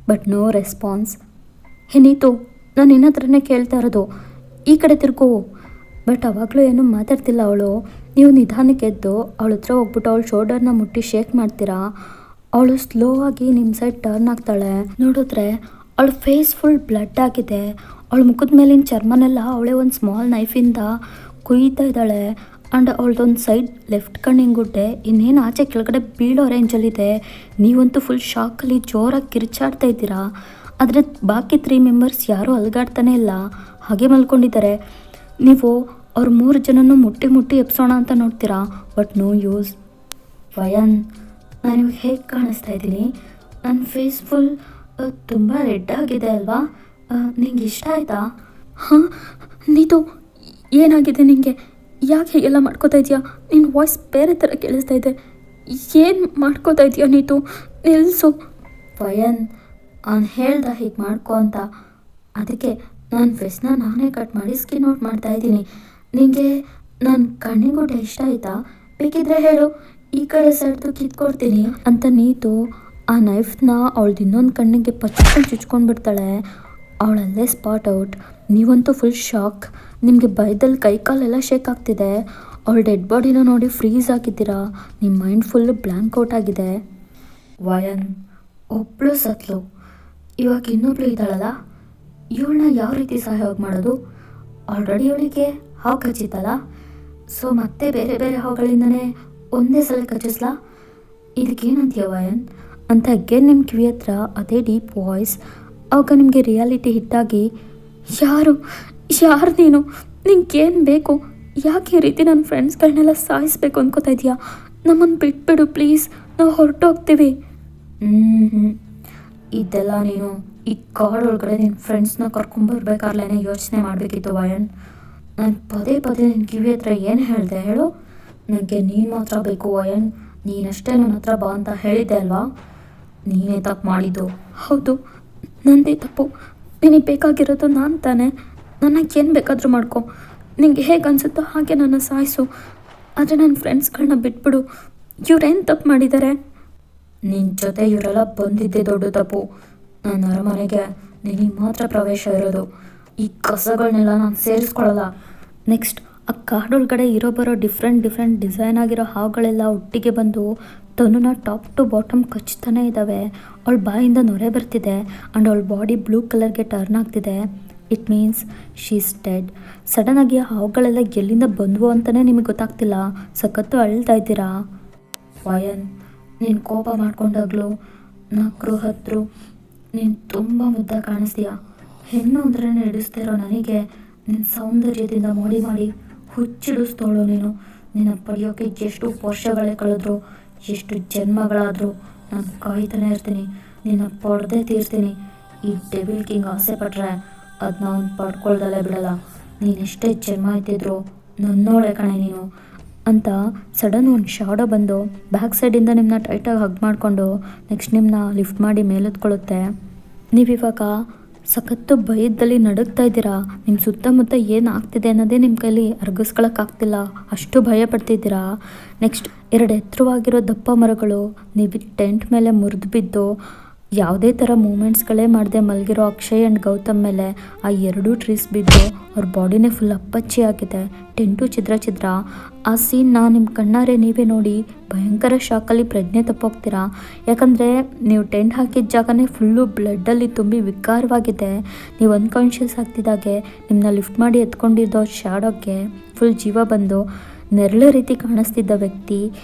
But no response. Hey Neetu, ನಾನು ನಿನ್ನ ಹತ್ರನೇ ಕೇಳ್ತಾ ಇರೋದು, ಈ ಕಡೆ ತಿರ್ಗೋ. ಬಟ್ ಅವಾಗಲೂ ಏನೂ ಮಾತಾಡ್ತಿಲ್ಲ ಅವಳು. ನೀವು ನಿಧಾನಕ್ಕೆ ಎದ್ದು ಅವಳ ಹತ್ರ ಹೋಗ್ಬಿಟ್ಟು ಅವಳು ಶೋಲ್ಡರ್ನ ಮುಟ್ಟಿ ಶೇಕ್ ಮಾಡ್ತೀರಾ. ಅವಳು ಸ್ಲೋ ಆಗಿ ನಿಮ್ಮ ಸೈಡ್ ಟರ್ನ್ ಆಗ್ತಾಳೆ. ನೋಡಿದ್ರೆ ಅವಳ ಫೇಸ್ ಫುಲ್ ಬ್ಲಡ್ ಆಗಿದೆ. ಅವಳ ಮುಖದ ಮೇಲಿನ ಚರ್ಮನೆಲ್ಲ ಅವಳೇ ಒಂದು ಸ್ಮಾಲ್ ನೈಫಿಂದ ಕುಯ್ತಾ ಇದ್ದಾಳೆ. ಆ್ಯಂಡ್ ಅವಳದೊಂದು ಸೈಡ್ ಲೆಫ್ಟ್ ಕಣ್ಣಿಂಗುಡ್ಡೆ ಇನ್ನೇನು ಆಚೆ ಕೆಳಗಡೆ ಬೀಳೋ ರೇಂಜಲ್ಲಿದೆ. ನೀವಂತೂ ಫುಲ್ ಶಾಕಲ್ಲಿ ಜೋರಾಗಿ ಕಿರ್ಚಾಡ್ತಾ ಇದ್ದೀರಾ. ಆದರೆ ಬಾಕಿ 3 ಮೆಂಬರ್ಸ್ ಯಾರೂ ಅಲ್ಗಾಡ್ತಾನೆ ಇಲ್ಲ, ಹಾಗೆ ಮಲ್ಕೊಂಡಿದ್ದಾರೆ. ನೀವು ಅವ್ರು 3 ಜನನೂ ಮುಟ್ಟಿ ಎಬ್ಸೋಣ ಅಂತ ನೋಡ್ತೀರಾ. But no use. ವಯನ್, ನಾನು ಹೇಗೆ ಕಾಣಿಸ್ತಾ ಇದ್ದೀನಿ? ನನ್ನ ಫೇಸ್ ಫುಲ್ ತುಂಬ ರೆಡ್ ಆಗಿದೆ ಅಲ್ವಾ? ನಿಂಗೆ ಇಷ್ಟ ಆಯಿತಾ? ಹಾಂ ನೀತು, ಏನಾಗಿದೆ ನಿನಗೆ? ಯಾಕೆ ಹೀಗೆಲ್ಲ ಮಾಡ್ಕೋತಾ ಇದೆಯಾ? ನಿನ್ನ ವಾಯ್ಸ್ ಬೇರೆ ಥರ ಕೇಳಿಸ್ತಾ ಇದೆ. ಏನು ಮಾಡ್ಕೋತಾ ಇದೆಯಾ ನೀತು? ನಿಲ್ಲಿಸು. ವಯನ್, ಅವ್ನು ಹೇಳ್ದ ಹೀಗೆ ಮಾಡ್ಕೊ ಅಂತ. ಅದಕ್ಕೆ ನಾನು ಫೇಸ್ನ ನಾನೇ ಕಟ್ ಮಾಡಿ ಸ್ಕಿನ್ ಔಟ್ ಮಾಡ್ತಾ ಇದ್ದೀನಿ. ನಿನಗೆ ನನ್ನ ಕಣ್ಣಿಗುಡ್ಡೆ ಇಷ್ಟ ಆಯಿತಾ? ಬೇಕಿದ್ರೆ ಹೇಳು, ಈ ಕಡೆ ಸೈಡ್ದು ಕಿತ್ಕೊಡ್ತೀನಿ ಅಂತ ನೀತು ಆ ನೈಫ್ನ ಅವಳದು ಇನ್ನೊಂದು ಕಣ್ಣಿಗೆ ಚುಚ್ಕೊಂಡು ಬಿಡ್ತಾಳೆ. ಅವಳಲ್ಲೇ ಸ್ಪಾಟ್ ಔಟ್. ನೀವಂತೂ ಫುಲ್ ಶಾಕ್. ನಿಮಗೆ ಭಯದಲ್ಲಿ ಕೈಕಾಲೆಲ್ಲ ಶೇಕ್ ಆಗ್ತಿದೆ. ಅವಳ ಡೆಡ್ ಬಾಡಿನ ನೋಡಿ ಫ್ರೀಸ್ ಆಗಿದ್ದೀರಾ. ನಿಮ್ಮ ಮೈಂಡ್ ಫುಲ್ಲು ಬ್ಲ್ಯಾಂಕ್ ಔಟ್ ಆಗಿದೆ. ವಯನ್, ಒಬ್ಬಳು ಸತ್ಲು, ಇವಾಗ ಇನ್ನೊಬ್ಳು ಇದ್ದಾಳಲ್ಲ, ಇವಳನ್ನ ಯಾವ ರೀತಿ ಸಹಾಯ ಮಾಡೋದು? ಆಲ್ರೆಡಿ ಇವಳಿಗೆ ಹಾವು ಕಚ್ಚಿತ್ತಲ್ಲ, ಸೊ ಮತ್ತೆ ಬೇರೆ ಬೇರೆ ಹಾವುಗಳಿಂದನೇ ಒಂದೇ ಸಲ ಕಚ್ಚಿಸ್ಲಾ? ಇದಕ್ಕೇನಂತೀಯ ವಯನ್ ಅಂತ ಅಗೇನ್ ನಿಮ್ಮ ಕಿವಿ ಹತ್ರ ಅದೇ ಡೀಪ್ ವಾಯ್ಸ್. ಆವಾಗ ನಿಮಗೆ ರಿಯಾಲಿಟಿ ಹಿಟ್ಟಾಗಿ, ಯಾರು ನೀನು? ನಿಂಗೇನು ಬೇಕು? ಯಾಕೆ ಈ ರೀತಿ ನನ್ನ ಫ್ರೆಂಡ್ಸ್ಗಳನ್ನೆಲ್ಲ ಸಾಯಿಸ್ಬೇಕು ಅಂದ್ಕೋತಾ ಇದೆಯಾ? ನಮ್ಮನ್ನು ಬಿಟ್ಬಿಡು ಪ್ಲೀಸ್, ನಾವು ಹೊರಟೋಗ್ತೀವಿ. ಇದೆಲ್ಲ ನೀನು ಈ ಕಾಡೊಳಗಡೆ ನಿನ್ನ ಫ್ರೆಂಡ್ಸ್ನ ಕರ್ಕೊಂಬರ್ಬೇಕಾರ್ಲೇ ಯೋಚನೆ ಮಾಡಬೇಕಿತ್ತು ವಯನ್. ನಾನು ಪದೇ ನಿನ್ನ ಕಿವಿ ಹತ್ರ ಏನು ಹೇಳಿದೆ ಹೇಳು? ನನಗೆ ನೀನು ಮಾತ್ರ ಬೇಕು ವಯನ್. ನೀನಷ್ಟೇ ನನ್ನ ಹತ್ರ ಬಾ ಅಂತ ಹೇಳಿದ್ದೆ ಅಲ್ವಾ? ನೀನೇ ತಪ್ಪು ಮಾಡಿದ್ದು. ಹೌದು, ನಂದೇ ತಪ್ಪು. ನಿನಗೆ ಬೇಕಾಗಿರೋದು ನಾನು ತಾನೆ. ನನಗೆ ಏನು ಬೇಕಾದರೂ ಮಾಡ್ಕೊ. ನಿನಗೆ ಹೇಗೆ ಅನಿಸುತ್ತೋ ಹಾಗೆ ನನ್ನ ಸಾಯಿಸು. ಆದರೆ ನನ್ನ ಫ್ರೆಂಡ್ಸ್ಗಳನ್ನ ಬಿಟ್ಬಿಡು. ಇವ್ರೇನು ತಪ್ಪು ಮಾಡಿದ್ದಾರೆ? ನಿನ್ನ ಜೊತೆ ಇವರೆಲ್ಲ ಬಂದಿದ್ದೆ ದೊಡ್ಡ ತಪ್ಪು. ನನ್ನ ಅರಮನೆಗೆ ನಿನಗೆ ಮಾತ್ರ ಪ್ರವೇಶ ಇರೋದು. ಈ ಕಸಗಳನ್ನೆಲ್ಲ ನಾನು ಸೇರಿಸ್ಕೊಳ್ಳಲ್ಲ. ನೆಕ್ಸ್ಟ್ ಆ ಕಾಡೊಳಗಡೆ ಬರೋ ಡಿಫ್ರೆಂಟ್ ಡಿಸೈನ್ ಆಗಿರೋ ಹಾವುಗಳೆಲ್ಲ ಒಟ್ಟಿಗೆ ಬಂದು ತನುನ ಟಾಪ್ ಟು ಬಾಟಮ್ ಕಚ್ತಾನೆ ಇದ್ದಾವೆ. ಅವಳ ಬಾಯಿಂದ ನೊರೆ ಬರ್ತಿದೆ ಆ್ಯಂಡ್ ಅವಳ ಬಾಡಿ ಬ್ಲೂ ಕಲರ್ಗೆ ಟರ್ನ್ ಆಗ್ತಿದೆ. It means she is dead. ಸಡನ್ನಾಗಿ ಆ ಹಾವುಗಳೆಲ್ಲ ಎಲ್ಲಿಂದ ಬಂದವು ಅಂತಲೇ ನಿಮಗೆ ಗೊತ್ತಾಗ್ತಿಲ್ಲ. ಸಖತ್ತು ಅಳ್ತಾ ಇದ್ದೀರಾ. ವಯನ್, ನೀನು ಕೋಪ ಮಾಡ್ಕೊಂಡಾಗ್ಲೂ ನಕ್ಕರು ಹತ್ರು ನೀನು ತುಂಬ ಮುದ್ದ ಕಾಣಿಸ್ತೀಯ. ಹೆಣ್ಣು ಅಂದ್ರೆ ನಡೆಸ್ತಿರೋ ನನಗೆ ನಿನ್ನ ಸೌಂದರ್ಯದಿಂದ ಮಾಡಿ ಹುಚ್ಚಿಡಿಸ್ತೋಳು ನೀನು. ನಿನ್ನ ಪಡೆಯೋಕೆ ಎಷ್ಟು ವರ್ಷಗಳೇ ಕಳೆದ್ರು, ಎಷ್ಟು ಜನ್ಮಗಳಾದರೂ ನಾನು ಕಾಯ್ತಾನೆ ಇರ್ತೀನಿ. ನಿನ್ನ ಪಡೆದೇ ತೀರ್ತೀನಿ. ಈ ಡೆವಿಲ್ ಕಿಂಗ್ ಆಸೆ ಪಟ್ರೆ ಅದನ್ನ ಅವ್ನು ಪಡ್ಕೊಳ್ದಲ್ಲೇ ಬಿಡಲ್ಲ. ನೀನೆಷ್ಟೇ ಜನ್ಮ ಇದ್ದಿದ್ರು ನನ್ನೋಳೆ ಕಣೆ ನೀನು ಅಂತ ಸಡನ್ ಒಂದು ಶಾಡೋ ಬಂದು ಬ್ಯಾಕ್ ಸೈಡಿಂದ ನಿಮ್ಮನ್ನ ಟೈಟಾಗಿ ಹಗ್ ಮಾಡಿಕೊಂಡು ನೆಕ್ಸ್ಟ್ ನಿಮ್ಮನ್ನ ಲಿಫ್ಟ್ ಮಾಡಿ ಮೇಲೆತ್ಕೊಳ್ಳುತ್ತೆ. ನೀವಿವಾಗ ಸಖತ್ತು ಭಯದಲ್ಲಿ ನಡುಗ್ತಾ ಇದ್ದೀರಾ. ನಿಮ್ಮ ಸುತ್ತಮುತ್ತ ಏನು ಆಗ್ತಿದೆ ಅನ್ನೋದೇ ನಿಮ್ಮ ಕೈಲಿ ಅರ್ಗಿಸ್ಕೊಳಕ್ಕಾಗ್ತಿಲ್ಲ, ಅಷ್ಟು ಭಯ ಪಡ್ತಿದ್ದೀರಾ. ನೆಕ್ಸ್ಟ್ 2 ಎತ್ತರವಾಗಿರೋ ದಪ್ಪ ಮರಗಳು ನೀವು ಟೆಂಟ್ ಮೇಲೆ ಮುರಿದು ಬಿದ್ದು ಯಾವುದೇ ಥರ ಮೂಮೆಂಟ್ಸ್ಗಳೇ ಮಾಡದೆ ಮಲಗಿರೋ ಅಕ್ಷಯ್ ಆ್ಯಂಡ್ ಗೌತಮ್ ಮೇಲೆ ಆ 2 ಟ್ರೀಸ್ ಬಿದ್ದು ಅವ್ರ ಬಾಡಿನೇ ಫುಲ್ ಅಪ್ಪಚ್ಚಿ ಆಗಿದೆ. ಟೆಂಟು ಛಿದ್ರ. ಆ ಸೀನ್ನ ನಿಮ್ಮ ಕಣ್ಣಾರೆ ನೀವೇ ನೋಡಿ ಭಯಂಕರ ಶಾಕಲ್ಲಿ ಪ್ರಜ್ಞೆ ತಪ್ಪೋಗ್ತೀರಾ. ಯಾಕಂದರೆ ನೀವು ಟೆಂಟ್ ಹಾಕಿದ ಜಾಗನೇ ಫುಲ್ಲು ಬ್ಲಡ್ಡಲ್ಲಿ ತುಂಬಿ ವಿಕಾರವಾಗಿದೆ. ನೀವು ಅನ್ಕಾನ್ಷಿಯಸ್ ಆಗ್ತಿದ್ದಾಗೆ ನಿಮ್ಮನ್ನ ಲಿಫ್ಟ್ ಮಾಡಿ ಎತ್ಕೊಂಡಿದ್ದೋ ಶಾಡೋಕ್ಕೆ ಫುಲ್ ಜೀವ ಬಂದು ನೆರಳು ರೀತಿ ಕಾಣಿಸ್ತಿದ್ದ ವ್ಯಕ್ತಿ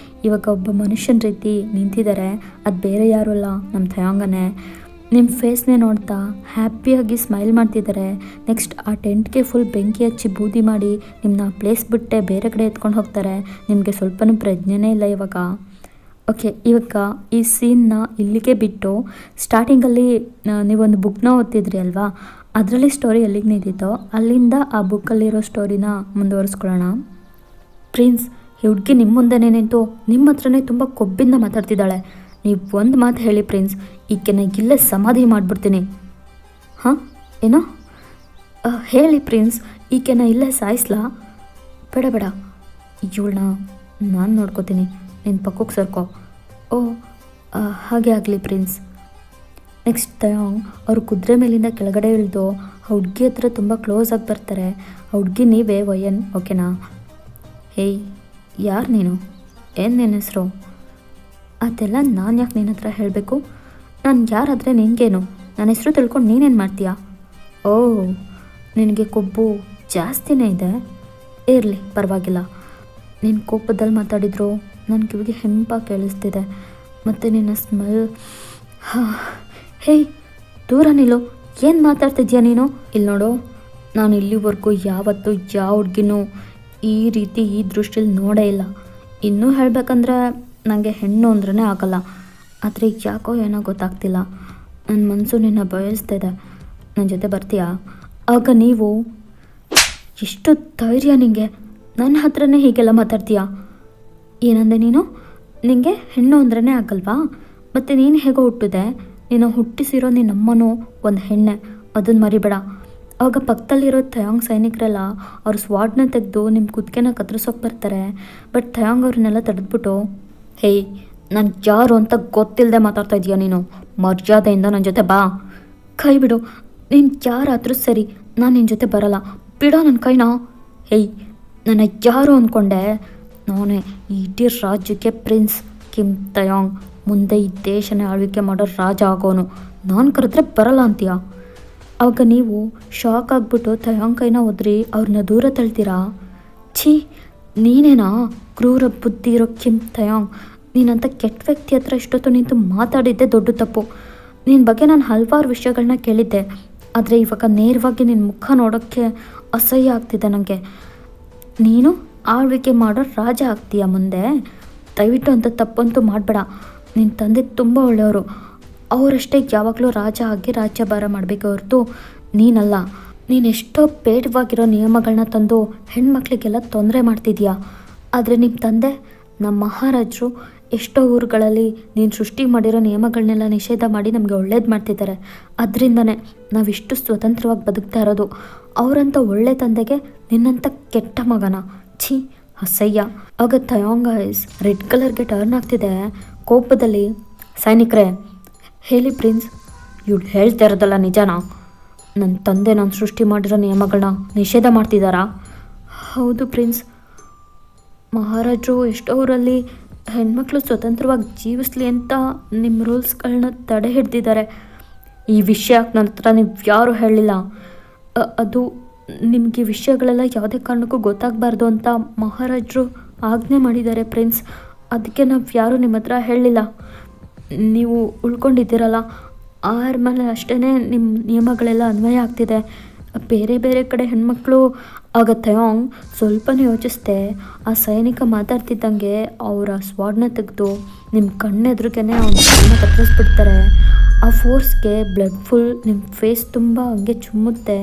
ಇವಾಗ ಒಬ್ಬ ಮನುಷ್ಯನ ರೀತಿ ನಿಂತಿದ್ದಾರೆ. ಅದು ಬೇರೆ ಯಾರೂ ಅಲ್ಲ, ನಮ್ಮ ಥಯಾಂಗನೇ. ನಿಮ್ಮ ಫೇಸ್ನೇ ನೋಡ್ತಾ ಹ್ಯಾಪಿಯಾಗಿ ಸ್ಮೈಲ್ ಮಾಡ್ತಿದ್ದಾರೆ. ನೆಕ್ಸ್ಟ್ ಆ ಟೆಂಟ್ಗೆ ಫುಲ್ ಬೆಂಕಿ ಹಚ್ಚಿ ಬೂದಿ ಮಾಡಿ ನಿಮ್ಮನ್ನ ಪ್ಲೇಸ್ ಬಿಟ್ಟೆ ಬೇರೆ ಕಡೆ ಎತ್ಕೊಂಡು ಹೋಗ್ತಾರೆ. ನಿಮಗೆ ಸ್ವಲ್ಪನೂ ಪ್ರಜ್ಞೆನೇ ಇಲ್ಲ ಇವಾಗ. ಓಕೆ, ಇವಾಗ ಈ ಸೀನ್ನ ಇಲ್ಲಿಗೆ ಬಿಟ್ಟು ಸ್ಟಾರ್ಟಿಂಗಲ್ಲಿ ನೀವೊಂದು ಬುಕ್ನ ಓದ್ತಿದ್ರಿ ಅಲ್ವಾ, ಅದರಲ್ಲಿ ಸ್ಟೋರಿ ಎಲ್ಲಿಗೆ ನಿಂತಿತ್ತೋ ಅಲ್ಲಿಂದ ಆ ಬುಕ್ಕಲ್ಲಿರೋ ಸ್ಟೋರಿನ ಮುಂದುವರಿಸ್ಕೊಳ್ಳೋಣ. ಪ್ರಿನ್ಸ್, ಈ ಹುಡುಗಿ ನಿಮ್ಮ ಮುಂದೆನೇ ನಿಂತು ನಿಮ್ಮ ಹತ್ರನೇ ತುಂಬ ಕೊಬ್ಬಿಂದ ಮಾತಾಡ್ತಿದ್ದಾಳೆ. ನೀವು ಒಂದು ಮಾತು ಹೇಳಿ ಪ್ರಿನ್ಸ್, ಈಕೆನ ಇಲ್ಲೇ ಸಮಾಧಿ ಮಾಡಿಬಿಡ್ತೀನಿ. ಹಾಂ, ಏನೋ ಹೇಳಿ ಪ್ರಿನ್ಸ್, ಈಕೆನ ಇಲ್ಲೇ ಸಾಯಿಸ್ಲಾ? ಬೇಡ, ಇವಳನ್ನ ನಾನು ನೋಡ್ಕೋತೀನಿ, ನಿನ್ನ ಪಕ್ಕಕ್ಕೆ ಸರ್ಕೋ. ಓ, ಹಾಗೆ ಆಗಲಿ ಪ್ರಿನ್ಸ್. ನೆಕ್ಸ್ಟ್ ಥಯಾಂಗ್ ಅವರು ಕುದುರೆ ಮೇಲಿಂದ ಕೆಳಗಡೆ ಇಳಿದು ಆ ಹುಡುಗಿ ಹತ್ರ ತುಂಬ ಕ್ಲೋಸ್ ಆಗಿ ಬರ್ತಾರೆ. ಆ ಹುಡುಗಿ ನೀವೇ ವಯನ್, ಓಕೆನಾ? ಹೇಯ್, ಯಾರು ನೀನು? ಏನು ನಿನ್ನ ಹೆಸರು? ಅದೆಲ್ಲ ನಾನು ಯಾಕೆ ನಿನ್ನ ಹತ್ರ ಹೇಳಬೇಕು? ನಾನು ಯಾರಾದರೆ ನಿನಗೇನು? ನನ್ನ ಹೆಸರು ತಿಳ್ಕೊಂಡು ನೀನೇನು ಮಾಡ್ತೀಯಾ? ಓ, ನಿನಗೆ ಕೊಬ್ಬು ಜಾಸ್ತಿನೇ ಇದೆ. ಇರಲಿ, ಪರವಾಗಿಲ್ಲ. ನಿನ್ನ ಕೋಪದಲ್ಲಿ ಮಾತಾಡಿದ್ರು ನನ್ನ ಕಿವಿಗೆ ಹೆಂಪಾಗಿ ಕೇಳಿಸ್ತಿದೆ. ಮತ್ತು ನಿನ್ನ ಸ್ಮೆಲ್. ಹೇಯ್, ದೂರ ನಿಲ್ಲು. ಏನು ಮಾತಾಡ್ತಿದ್ಯಾ ನೀನು? ಇಲ್ಲಿ ನೋಡು, ನಾನು ಇಲ್ಲಿವರೆಗೂ ಯಾವತ್ತೂ ಯಾವ ಹುಡುಗಿನೂ ಈ ರೀತಿ ಈ ದೃಷ್ಟಿಲಿ ನೋಡೇ ಇಲ್ಲ. ಇನ್ನೂ ಹೇಳಬೇಕಂದ್ರೆ ನನಗೆ ಹೆಣ್ಣು ಅಂದ್ರೇ ಆಗಲ್ಲ. ಆದರೆ ಯಾಕೋ ಏನೋ ಗೊತ್ತಾಗ್ತಿಲ್ಲ, ನನ್ನ ಮನಸ್ಸು ನಿನ್ನ ಬಯಸ್ತಿದೆ. ನನ್ನ ಜೊತೆ ಬರ್ತೀಯಾ? ಆಗ ನೀವು ಎಷ್ಟು ಧೈರ್ಯ ನಿನಗೆ? ನನ್ನ ಹತ್ರನೇ ಹೀಗೆಲ್ಲ ಮಾತಾಡ್ತೀಯಾ? ಏನಂದೆ ನೀನು? ನಿನಗೆ ಹೆಣ್ಣು ಅಂದ್ರೇ ಆಗಲ್ವಾ? ಮತ್ತು ನೀನು ಹೇಗೋ ಹುಟ್ಟಿದೆ? ನೀನು ಹುಟ್ಟಿಸಿರೋ ನಿನ್ನಮ್ಮನೂ ಒಂದು ಹೆಣ್ಣೆ, ಅದನ್ನು ಮರಿಬೇಡ. ಆವಾಗ ಪಕ್ಕದಲ್ಲಿರೋ ಥಯಾಂಗ್ ಸೈನಿಕರೆಲ್ಲ ಅವ್ರ ಸ್ವಾಡ್ನ ತೆಗೆದು ನಿಮ್ಮ ಕುತ್ತಿಗೆನ ಕತ್ತರಿಸೋಕೆ ಬರ್ತಾರೆ. ಬಟ್ ಥಯಾಂಗ್ ಅವ್ರನ್ನೆಲ್ಲ ತಡೆದ್ಬಿಟ್ಟು, ಹೇಯ್, ನಾನು ಯಾರು ಅಂತ ಗೊತ್ತಿಲ್ಲದೆ ಮಾತಾಡ್ತಾ ಇದೀಯ ನೀನು? ಮರ್ಯಾದೆಯಿಂದ ನನ್ನ ಜೊತೆ ಬಾ. ಕೈ ಬಿಡು. ನೀನು ಯಾರಾದರೂ ಸರಿ, ನಾನು ನಿನ್ನ ಜೊತೆ ಬರಲ್ಲ. ಬಿಡೋ ನನ್ನ ಕೈನಾ. ಹೇಯ್, ನನ್ನ ಯಾರು ಅಂದ್ಕೊಂಡೆ? ನಾನೇ ಈ ಇಡೀ ರಾಜ್ಯಕ್ಕೆ ಪ್ರಿನ್ಸ್ ಕಿಮ್ ಥಯಾಂಗ್. ಮುಂದೆ ಈ ದೇಶನೇ ಆಳ್ವಿಕೆ ಮಾಡೋ ರಾಜ ಆಗೋನು. ನಾನು ಕರೆದ್ರೆ ಬರಲ್ಲ ಅಂತೀಯ? ಆವಾಗ ನೀವು ಶಾಕ್ ಆಗಿಬಿಟ್ಟು ಥಯಾಂಗ್ ಕೈನ ಒದ್ರಿ ಅವ್ರನ್ನ ದೂರ ತಳ್ತೀರಾ. ಛೀ, ನೀನೇನಾ ಕ್ರೂರ ಬುದ್ಧಿ ಇರೋ ಕಿಮ್ ಥಯಾಂಗ್? ನೀನಂತ ಕೆಟ್ಟ ವ್ಯಕ್ತಿ ಹತ್ರ ಇಷ್ಟೊತ್ತು ನಿಂತು ಮಾತಾಡಿದ್ದೆ ದೊಡ್ಡ ತಪ್ಪು. ನಿನ್ನ ಬಗ್ಗೆ ನಾನು ಹಲವಾರು ವಿಷಯಗಳನ್ನ ಕೇಳಿದ್ದೆ, ಆದರೆ ಇವಾಗ ನೇರವಾಗಿ ನಿನ್ನ ಮುಖ ನೋಡೋಕ್ಕೆ ಅಸಹ್ಯ ಆಗ್ತಿದೆ ನನಗೆ. ನೀನು ಆಳ್ವಿಕೆ ಮಾಡೋ ರಾಜ ಆಗ್ತೀಯ ಮುಂದೆ? ದಯವಿಟ್ಟು ಅಂತ ತಪ್ಪಂತೂ ಮಾಡಬೇಡ. ನಿನ್ನ ತಂದೆ ತುಂಬ ಒಳ್ಳೆಯವರು. ಅವರಷ್ಟೇ ಯಾವಾಗಲೂ ರಾಜ ಆಗಿ ರಾಜ್ಯಭಾರ ಮಾಡಬೇಕು ಹೊರತು ನೀನಲ್ಲ. ನೀನೆಷ್ಟೋ ಬೇಡವಾಗಿರೋ ನಿಯಮಗಳನ್ನ ತಂದು ಹೆಣ್ಮಕ್ಳಿಗೆಲ್ಲ ತೊಂದರೆ ಮಾಡ್ತಿದ್ಯಾ. ಆದರೆ ನಿಮ್ಮ ತಂದೆ, ನಮ್ಮ ಮಹಾರಾಜರು ಎಷ್ಟೋ ಊರುಗಳಲ್ಲಿ ನೀನು ಸೃಷ್ಟಿ ಮಾಡಿರೋ ನಿಯಮಗಳನ್ನೆಲ್ಲ ನಿಷೇಧ ಮಾಡಿ ನಮಗೆ ಒಳ್ಳೇದು ಮಾಡ್ತಿದ್ದಾರೆ. ಅದರಿಂದನೇ ನಾವಿಷ್ಟು ಸ್ವತಂತ್ರವಾಗಿ ಬದುಕ್ತಾ ಇರೋದು. ಅವರಂಥ ಒಳ್ಳೆ ತಂದೆಗೆ ನಿನ್ನಂಥ ಕೆಟ್ಟ ಮಗನ? ಛೀ, ಅಸಹ್ಯ. ಆಗ ಥಯಾಂಗ್ ಐಸ್ ರೆಡ್ ಕಲರ್ಗೆ ಟರ್ನ್ ಆಗ್ತಿದೆ ಕೋಪದಲ್ಲಿ. ಸೈನಿಕರೇ, ಹೇಳಿ ಪ್ರಿನ್ಸ್, ಇವಳು ಹೇಳ್ತಾ ಇರೋದಲ್ಲ ನಿಜನಾ? ನನ್ನ ತಂದೆ ನಾನು ಸೃಷ್ಟಿ ಮಾಡಿರೋ ನಿಯಮಗಳನ್ನ ನಿಷೇಧ ಮಾಡ್ತಿದ್ದಾರಾ? ಹೌದು ಪ್ರಿನ್ಸ್. ಮಹಾರಾಜರು ಎಷ್ಟೋ ಊರಲ್ಲಿ ಹೆಣ್ಮಕ್ಳು ಸ್ವತಂತ್ರವಾಗಿ ಜೀವಿಸ್ಲಿ ಅಂತ ನಿಮ್ಮ ರೂಲ್ಸ್ಗಳನ್ನ ತಡೆ ಹಿಡ್ದಿದ್ದಾರೆ. ಈ ವಿಷಯ ನನ್ನ ಹತ್ರ ನೀವು ಯಾರೂ ಹೇಳಲಿಲ್ಲ. ಅದು ನಿಮಗೆ ವಿಷಯಗಳೆಲ್ಲ ಯಾವುದೇ ಕಾರಣಕ್ಕೂ ಗೊತ್ತಾಗಬಾರ್ದು ಅಂತ ಮಹಾರಾಜರು ಆಜ್ಞೆ ಮಾಡಿದ್ದಾರೆ ಪ್ರಿನ್ಸ್. ಅದಕ್ಕೆ ನಾವು ಯಾರೂ ನಿಮ್ಮ ಹತ್ರ ಹೇಳಲಿಲ್ಲ. ನೀವು ಉಳ್ಕೊಂಡಿದ್ದೀರಲ್ಲ, ಆರ ಮೇಲೆ ಅಷ್ಟೇ ನಿಮ್ಮ ನಿಯಮಗಳೆಲ್ಲ ಅನ್ವಯ ಆಗ್ತಿದೆ. ಬೇರೆ ಬೇರೆ ಕಡೆ ಹೆಣ್ಮಕ್ಳು ಆಗ ಥಯೋಂಗ್ ಸ್ವಲ್ಪನೇ ಯೋಚಿಸ್ದೆ. ಆ ಸೈನಿಕ ಮಾತಾಡ್ತಿದ್ದಂಗೆ ಅವರ ಸ್ವಾಡ್ನ ತೆಗೆದು ನಿಮ್ಮ ಕಣ್ಣೆದ್ರಿಗೇನೆ ಅವ್ನ ಕಣ್ಣನ್ನ ಕತ್ತರಿಸ್ಬಿಡ್ತಾರೆ. ಆ ಫೋರ್ಸ್ಗೆ ಬ್ಲಡ್ ಫುಲ್ ನಿಮ್ಮ ಫೇಸ್ ತುಂಬ ಹಂಗೆ ಚುಮ್ಮುತ್ತೆ.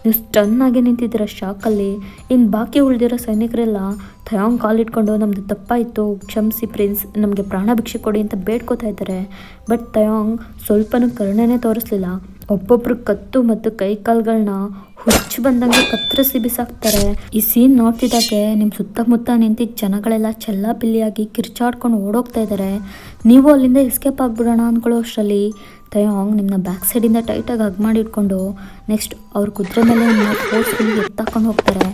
ನೀವು ಸ್ಟನ್ ಆಗಿ ನಿಂತಿದ್ದೀರ ಶಾಕಲ್ಲಿ. ಇನ್ನು ಬಾಕಿ ಉಳಿದಿರೋ ಸೈನಿಕರೆಲ್ಲ ಥಯಾಂಗ್ ಕಾಲಿಟ್ಕೊಂಡು ನಮ್ಮದು ತಪ್ಪಾಯಿತು, ಕ್ಷಮಿಸಿ ಪ್ರಿನ್ಸ್, ನಮಗೆ ಪ್ರಾಣ ಭಿಕ್ಷೆ ಕೊಡಿ ಅಂತ ಬೇಡ್ಕೋತಾ ಇದ್ದಾರೆ. ಬಟ್ ಥಯಾಂಗ್ ಸ್ವಲ್ಪನೂ ಕರುಣೆನೇ ತೋರಿಸ್ಲಿಲ್ಲ. ಒಬ್ಬೊಬ್ರು ಕತ್ತು ಮತ್ತು ಕೈ ಕಾಲುಗಳನ್ನ ಹುಚ್ಚು ಬಂದಂಗೆ ಕತ್ತರಿಸಿ ಬಿಸಾಕ್ತಾರೆ. ಈ ಸೀನ್ ನೋಡ್ತಿದ್ದಾಗೆ ನಿಮ್ಮ ಸುತ್ತಮುತ್ತ ನಿಂತಿದ್ದ ಜನಗಳೆಲ್ಲ ಚೆಲ್ಲಾಪಿಲ್ಲಿಯಾಗಿ ಕಿರ್ಚಾಡ್ಕೊಂಡು ಓಡೋಗ್ತಾ ಇದ್ದಾರೆ. ನೀವು ಅಲ್ಲಿಂದ ಎಸ್ಕೇಪ್ ಆಗಿಬಿಡೋಣ ಅಂದ್ಕೊಳ್ಳೋ ಅಷ್ಟರಲ್ಲಿ ಥಯಾಂಗ್ ನಿಮ್ಮನ್ನ ಬ್ಯಾಕ್ ಸೈಡಿಂದ ಟೈಟಾಗಿ ಹಗ್ ಮಾಡಿ ಇಟ್ಕೊಂಡು ನೆಕ್ಸ್ಟ್ ಅವ್ರ ಕುದುರೆ ಮೇಲೆ ನಿಮ್ಮನ್ನ ಫೋರ್ಸ್ಫುಲ್ಲಿ ಎತ್ತಾಕೊಂಡು ಹೋಗ್ತಾರೆ.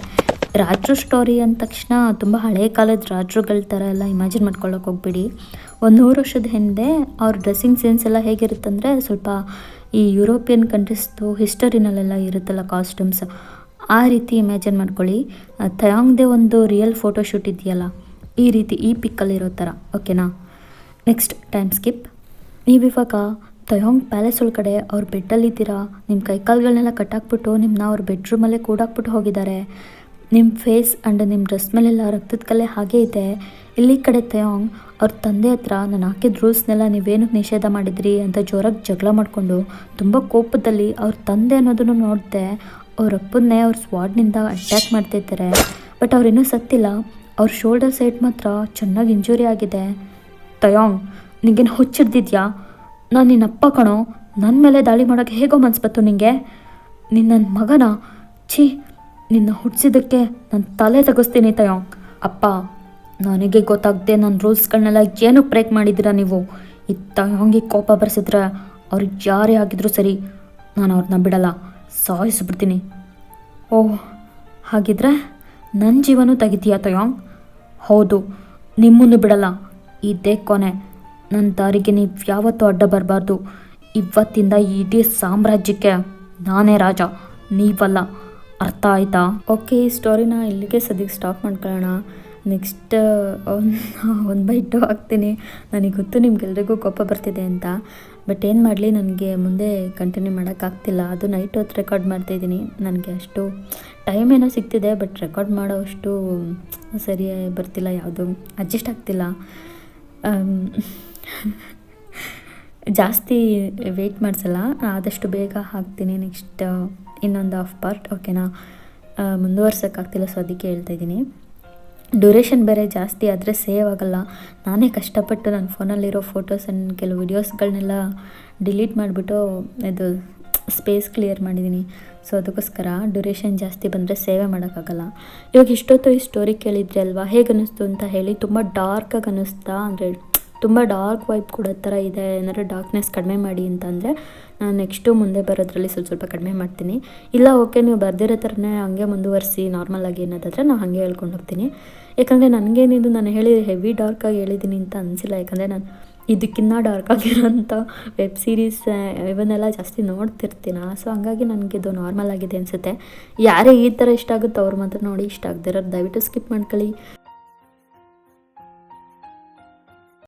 ರಾಜರು ಸ್ಟೋರಿ ಅಂದ ತಕ್ಷಣ ತುಂಬ ಹಳೆ ಕಾಲದ ರಾಜರುಗಳ ಥರ ಎಲ್ಲ ಇಮ್ಯಾಜಿನ್ ಮಾಡ್ಕೊಳ್ಳೋಕೆ ಹೋಗ್ಬಿಡಿ. 100 ವರ್ಷದ ಹಿಂದೆ ಅವ್ರ ಡ್ರೆಸ್ಸಿಂಗ್ ಸೆನ್ಸ್ ಎಲ್ಲ ಹೇಗಿರುತ್ತಂದರೆ ಸ್ವಲ್ಪ ಈ ಯುರೋಪಿಯನ್ ಕಂಟ್ರೀಸ್ದು ಹಿಸ್ಟರಿನಲ್ಲೆಲ್ಲ ಇರುತ್ತಲ್ಲ ಕಾಸ್ಟ್ಯೂಮ್ಸ್, ಆ ರೀತಿ ಇಮ್ಯಾಜಿನ್ ಮಾಡ್ಕೊಳ್ಳಿ. ಥಯಾಂಗ್ದೇ ಒಂದು ರಿಯಲ್ ಫೋಟೋಶೂಟ್ ಇದೆಯಲ್ಲ, ಈ ರೀತಿ ಈ ಪಿಕ್ಕಲ್ಲಿರೋ ಥರ. ಓಕೆನಾ? Next time skip. ನೀವಿವಾಗ ಥಯಾಂಗ್ ಪ್ಯಾಲೇಸ್ ಒಳಗಡೆ ಅವ್ರ ಬೆಡ್ಡಲ್ಲಿದ್ದೀರಾ. ನಿಮ್ಮ ಕೈಕಾಲುಗಳನ್ನೆಲ್ಲ ಕಟ್ಟಾಕ್ಬಿಟ್ಟು ನಿಮ್ಮನ್ನ ಅವ್ರ ಬೆಡ್ರೂಮಲ್ಲೇ ಕೂಡಾಕ್ಬಿಟ್ಟು ಹೋಗಿದ್ದಾರೆ. ನಿಮ್ಮ ಫೇಸ್ ಆ್ಯಂಡ್ ನಿಮ್ಮ ಡ್ರೆಸ್ ಮೇಲೆಲ್ಲ ರಕ್ತದ ಕಲೆ ಹಾಗೇ ಇದೆ. ಇಲ್ಲಿ ಕಡೆ ಥಯಾಂಗ್ ಅವ್ರ ತಂದೆ ಹತ್ರ ನಾನು ಹಾಕಿದ ರೂಲ್ಸ್ನೆಲ್ಲ ನೀವೇನಕ್ಕೆ ನಿಷೇಧ ಮಾಡಿದ್ರಿ ಅಂತ ಜೋರಾಗಿ ಜಗಳ ಮಾಡಿಕೊಂಡು ತುಂಬ ಕೋಪದಲ್ಲಿ ಅವ್ರ ತಂದೆ ಅನ್ನೋದನ್ನು ನೋಡಿದೆ ಅವ್ರ ಅಪ್ಪನ್ನೇ ಅವ್ರ ಸ್ವಾಡ್ನಿಂದ ಅಟ್ಯಾಕ್ ಮಾಡ್ತಿದ್ದಾರೆ. ಬಟ್ ಅವ್ರಿನ್ನೂ ಸತ್ತಿಲ್ಲ. ಅವ್ರ ಶೋಲ್ಡರ್ ಸೈಡ್ ಮಾತ್ರ ಚೆನ್ನಾಗಿ ಇಂಜುರಿ ಆಗಿದೆ. ಥಯಾಂಗ್, ನಿಂಗೇನು ಹುಚ್ಚಿಡ್ದಿದ್ಯಾ? ನಾನು ನಿನ್ನ ಅಪ್ಪ ಕಣೋ, ನನ್ನ ಮೇಲೆ ದಾಳಿ ಮಾಡೋಕ್ಕೆ ಹೇಗೋ ಮನ್ಸ್ಬತ್ತು ನಿಂಗೆ? ನಿನ್ನ ನನ್ನ ಮಗನ ಛೀ, ನಿನ್ನ ಹುಟ್ಟಿಸಿದ್ದಕ್ಕೆ ನಾನು ತಲೆ ತೆಗೆಸ್ತೀನಿ ಥಯಾಂಗ್. ಅಪ್ಪ, ನನಗೆ ಗೊತ್ತಾಗದೆ ನನ್ನ ರೂಲ್ಸ್ಗಳನ್ನೆಲ್ಲ ಏನಕ್ಕೆ ಬ್ರೇಕ್ ಮಾಡಿದ್ದೀರಾ ನೀವು? ಈ ಥಯಾಂಗಿಗೆ ಕೋಪ ಬರ್ಸಿದ್ರೆ ಅವ್ರಿಗೆ ಯಾರೇ ಆಗಿದ್ರು ಸರಿ, ನಾನು ಅವ್ರನ್ನ ಬಿಡಲ್ಲ, ಸಾಯಿಸ್ಬಿಡ್ತೀನಿ. ಓಹ್, ಹಾಗಿದ್ರೆ ನನ್ನ ಜೀವನೂ ತೆಗಿತೀಯಾ ಥಯಾಂಗ್? ಹೌದು, ನಿಮ್ಮನ್ನು ಬಿಡಲ್ಲ. ಇದೇ ಕೊನೆ. ನನ್ನ ದಾರಿಗೆ ನೀವು ಯಾವತ್ತೂ ಅಡ್ಡ ಬರಬಾರ್ದು. ಇವತ್ತಿಂದ ಈ ಇಡೀ ಸಾಮ್ರಾಜ್ಯಕ್ಕೆ ನಾನೇ ರಾಜ, ನೀವಲ್ಲ. ಅರ್ಥ ಆಯ್ತಾ? ಓಕೆ, ಈ ಸ್ಟೋರಿನ ಇಲ್ಲಿಗೆ ಸದ್ಯಕ್ಕೆ ಸ್ಟಾಪ್ ಮಾಡ್ಕೊಳ್ಳೋಣ. ನೆಕ್ಸ್ಟ್ 1/2 ಹಾಕ್ತೀನಿ. ನನಗೆ ಗೊತ್ತು ನಿಮ್ಗೆಲ್ರಿಗೂ ಕೋಪ ಬರ್ತಿದೆ ಅಂತ. ಬಟ್ ಏನು ಮಾಡಲಿ, ನನಗೆ ಮುಂದೆ ಕಂಟಿನ್ಯೂ ಮಾಡೋಕ್ಕಾಗ್ತಿಲ್ಲ. ಅದು ನೈಟ್ ಹೊತ್ತು ರೆಕಾರ್ಡ್ ಮಾಡ್ತಾಯಿದ್ದೀನಿ. ನನಗೆ ಅಷ್ಟು ಟೈಮ್ ಏನೋ ಸಿಗ್ತಿದೆ, ಬಟ್ ರೆಕಾರ್ಡ್ ಮಾಡೋ ಅಷ್ಟು ಸರಿಯಾಗಿ ಬರ್ತಿಲ್ಲ, ಯಾವುದು ಅಡ್ಜಸ್ಟ್ ಆಗ್ತಿಲ್ಲ. ಜಾಸ್ತಿ ವೆಯ್ಟ್ ಮಾಡಿಸಲ್ಲ, ಆದಷ್ಟು ಬೇಗ ಹಾಕ್ತೀನಿ. ನೆಕ್ಸ್ಟ್ ಇನ್ನೊಂದು ಹಾಫ್ ಪಾರ್ಟ್. ಓಕೆನಾ? ಮುಂದುವರ್ಸೋಕ್ಕಾಗ್ತಿಲ್ಲ, ಸೊ ಅದಕ್ಕೆ ಹೇಳ್ತಾಯಿದ್ದೀನಿ. ಡ್ಯೂರೇಷನ್ ಬೇರೆ ಜಾಸ್ತಿ ಆದರೆ ಸೇವ್ ಆಗೋಲ್ಲ. ನಾನೇ ಕಷ್ಟಪಟ್ಟು ನನ್ನ ಫೋನಲ್ಲಿರೋ ಫೋಟೋಸ್ ಆ್ಯಂಡ್ ಕೆಲವು ವೀಡಿಯೋಸ್ಗಳನ್ನೆಲ್ಲ ಡಿಲೀಟ್ ಮಾಡಿಬಿಟ್ಟು ಇದು ಸ್ಪೇಸ್ ಕ್ಲಿಯರ್ ಮಾಡಿದ್ದೀನಿ. ಸೊ ಅದಕ್ಕೋಸ್ಕರ ಡ್ಯೂರೇಷನ್ ಜಾಸ್ತಿ ಬಂದರೆ ಸೇವೆ ಮಾಡೋಕ್ಕಾಗಲ್ಲ. ಇವಾಗ ಇಷ್ಟೊತ್ತು ಈ ಸ್ಟೋರಿ ಕೇಳಿದ್ರಿ ಅಲ್ವಾ, ಹೇಗೆ ಅನ್ನಿಸ್ತು ಅಂತ ಹೇಳಿ. ತುಂಬ ಡಾರ್ಕಾಗಿ ಅನ್ನಿಸ್ತಾ, ಅಂದರೆ ತುಂಬ ಡಾರ್ಕ್ ವೈಬ್ ಕೊಡೋ ಥರ ಇದೆ. ಏನಾದ್ರು ಡಾರ್ಕ್ನೆಸ್ ಕಡಿಮೆ ಮಾಡಿ ಅಂತ ಅಂದರೆ ನಾನು ನೆಕ್ಸ್ಟು ಮುಂದೆ ಬರೋದ್ರಲ್ಲಿ ಸ್ವಲ್ಪ ಕಡಿಮೆ ಮಾಡ್ತೀನಿ. ಇಲ್ಲ ಓಕೆ, ನೀವು ಬರ್ದಿರೋ ಥರನೇ ಹಂಗೆ ಮುಂದುವರಿಸಿ ನಾರ್ಮಲಾಗಿ ಅನ್ನೋದಾದರೆ ನಾನು ಹಾಗೆ ಹೇಳ್ಕೊಂಡು ಹೋಗ್ತೀನಿ. ಯಾಕಂದರೆ ನನಗೇನಿದು ನಾನು ಹೆವಿ ಡಾರ್ಕಾಗಿ ಹೇಳಿದ್ದೀನಿ ಅಂತ ಅನಿಸಿಲ್ಲ. ಯಾಕಂದರೆ ನಾನು ಇದಕ್ಕಿನ್ನ ಡಾರ್ಕ್ ಆಗಿರೋಂಥ ವೆಬ್ ಸೀರೀಸ್ ಇವನ್ನೆಲ್ಲ ಜಾಸ್ತಿ ನೋಡ್ತಿರ್ತೀನ. ಸೊ ಹಂಗಾಗಿ ನನಗೆ ಇದು ನಾರ್ಮಲ್ ಆಗಿದೆ ಅನಿಸುತ್ತೆ. ಯಾರೇ ಈ ಥರ ಇಷ್ಟ ಆಗುತ್ತೋ ಅವ್ರು ಮಾತ್ರ ನೋಡಿ, ಇಷ್ಟ ಆಗದಿರೋರು ದಯವಿಟ್ಟು ಸ್ಕಿಪ್ ಮಾಡ್ಕೊಳ್ಳಿ.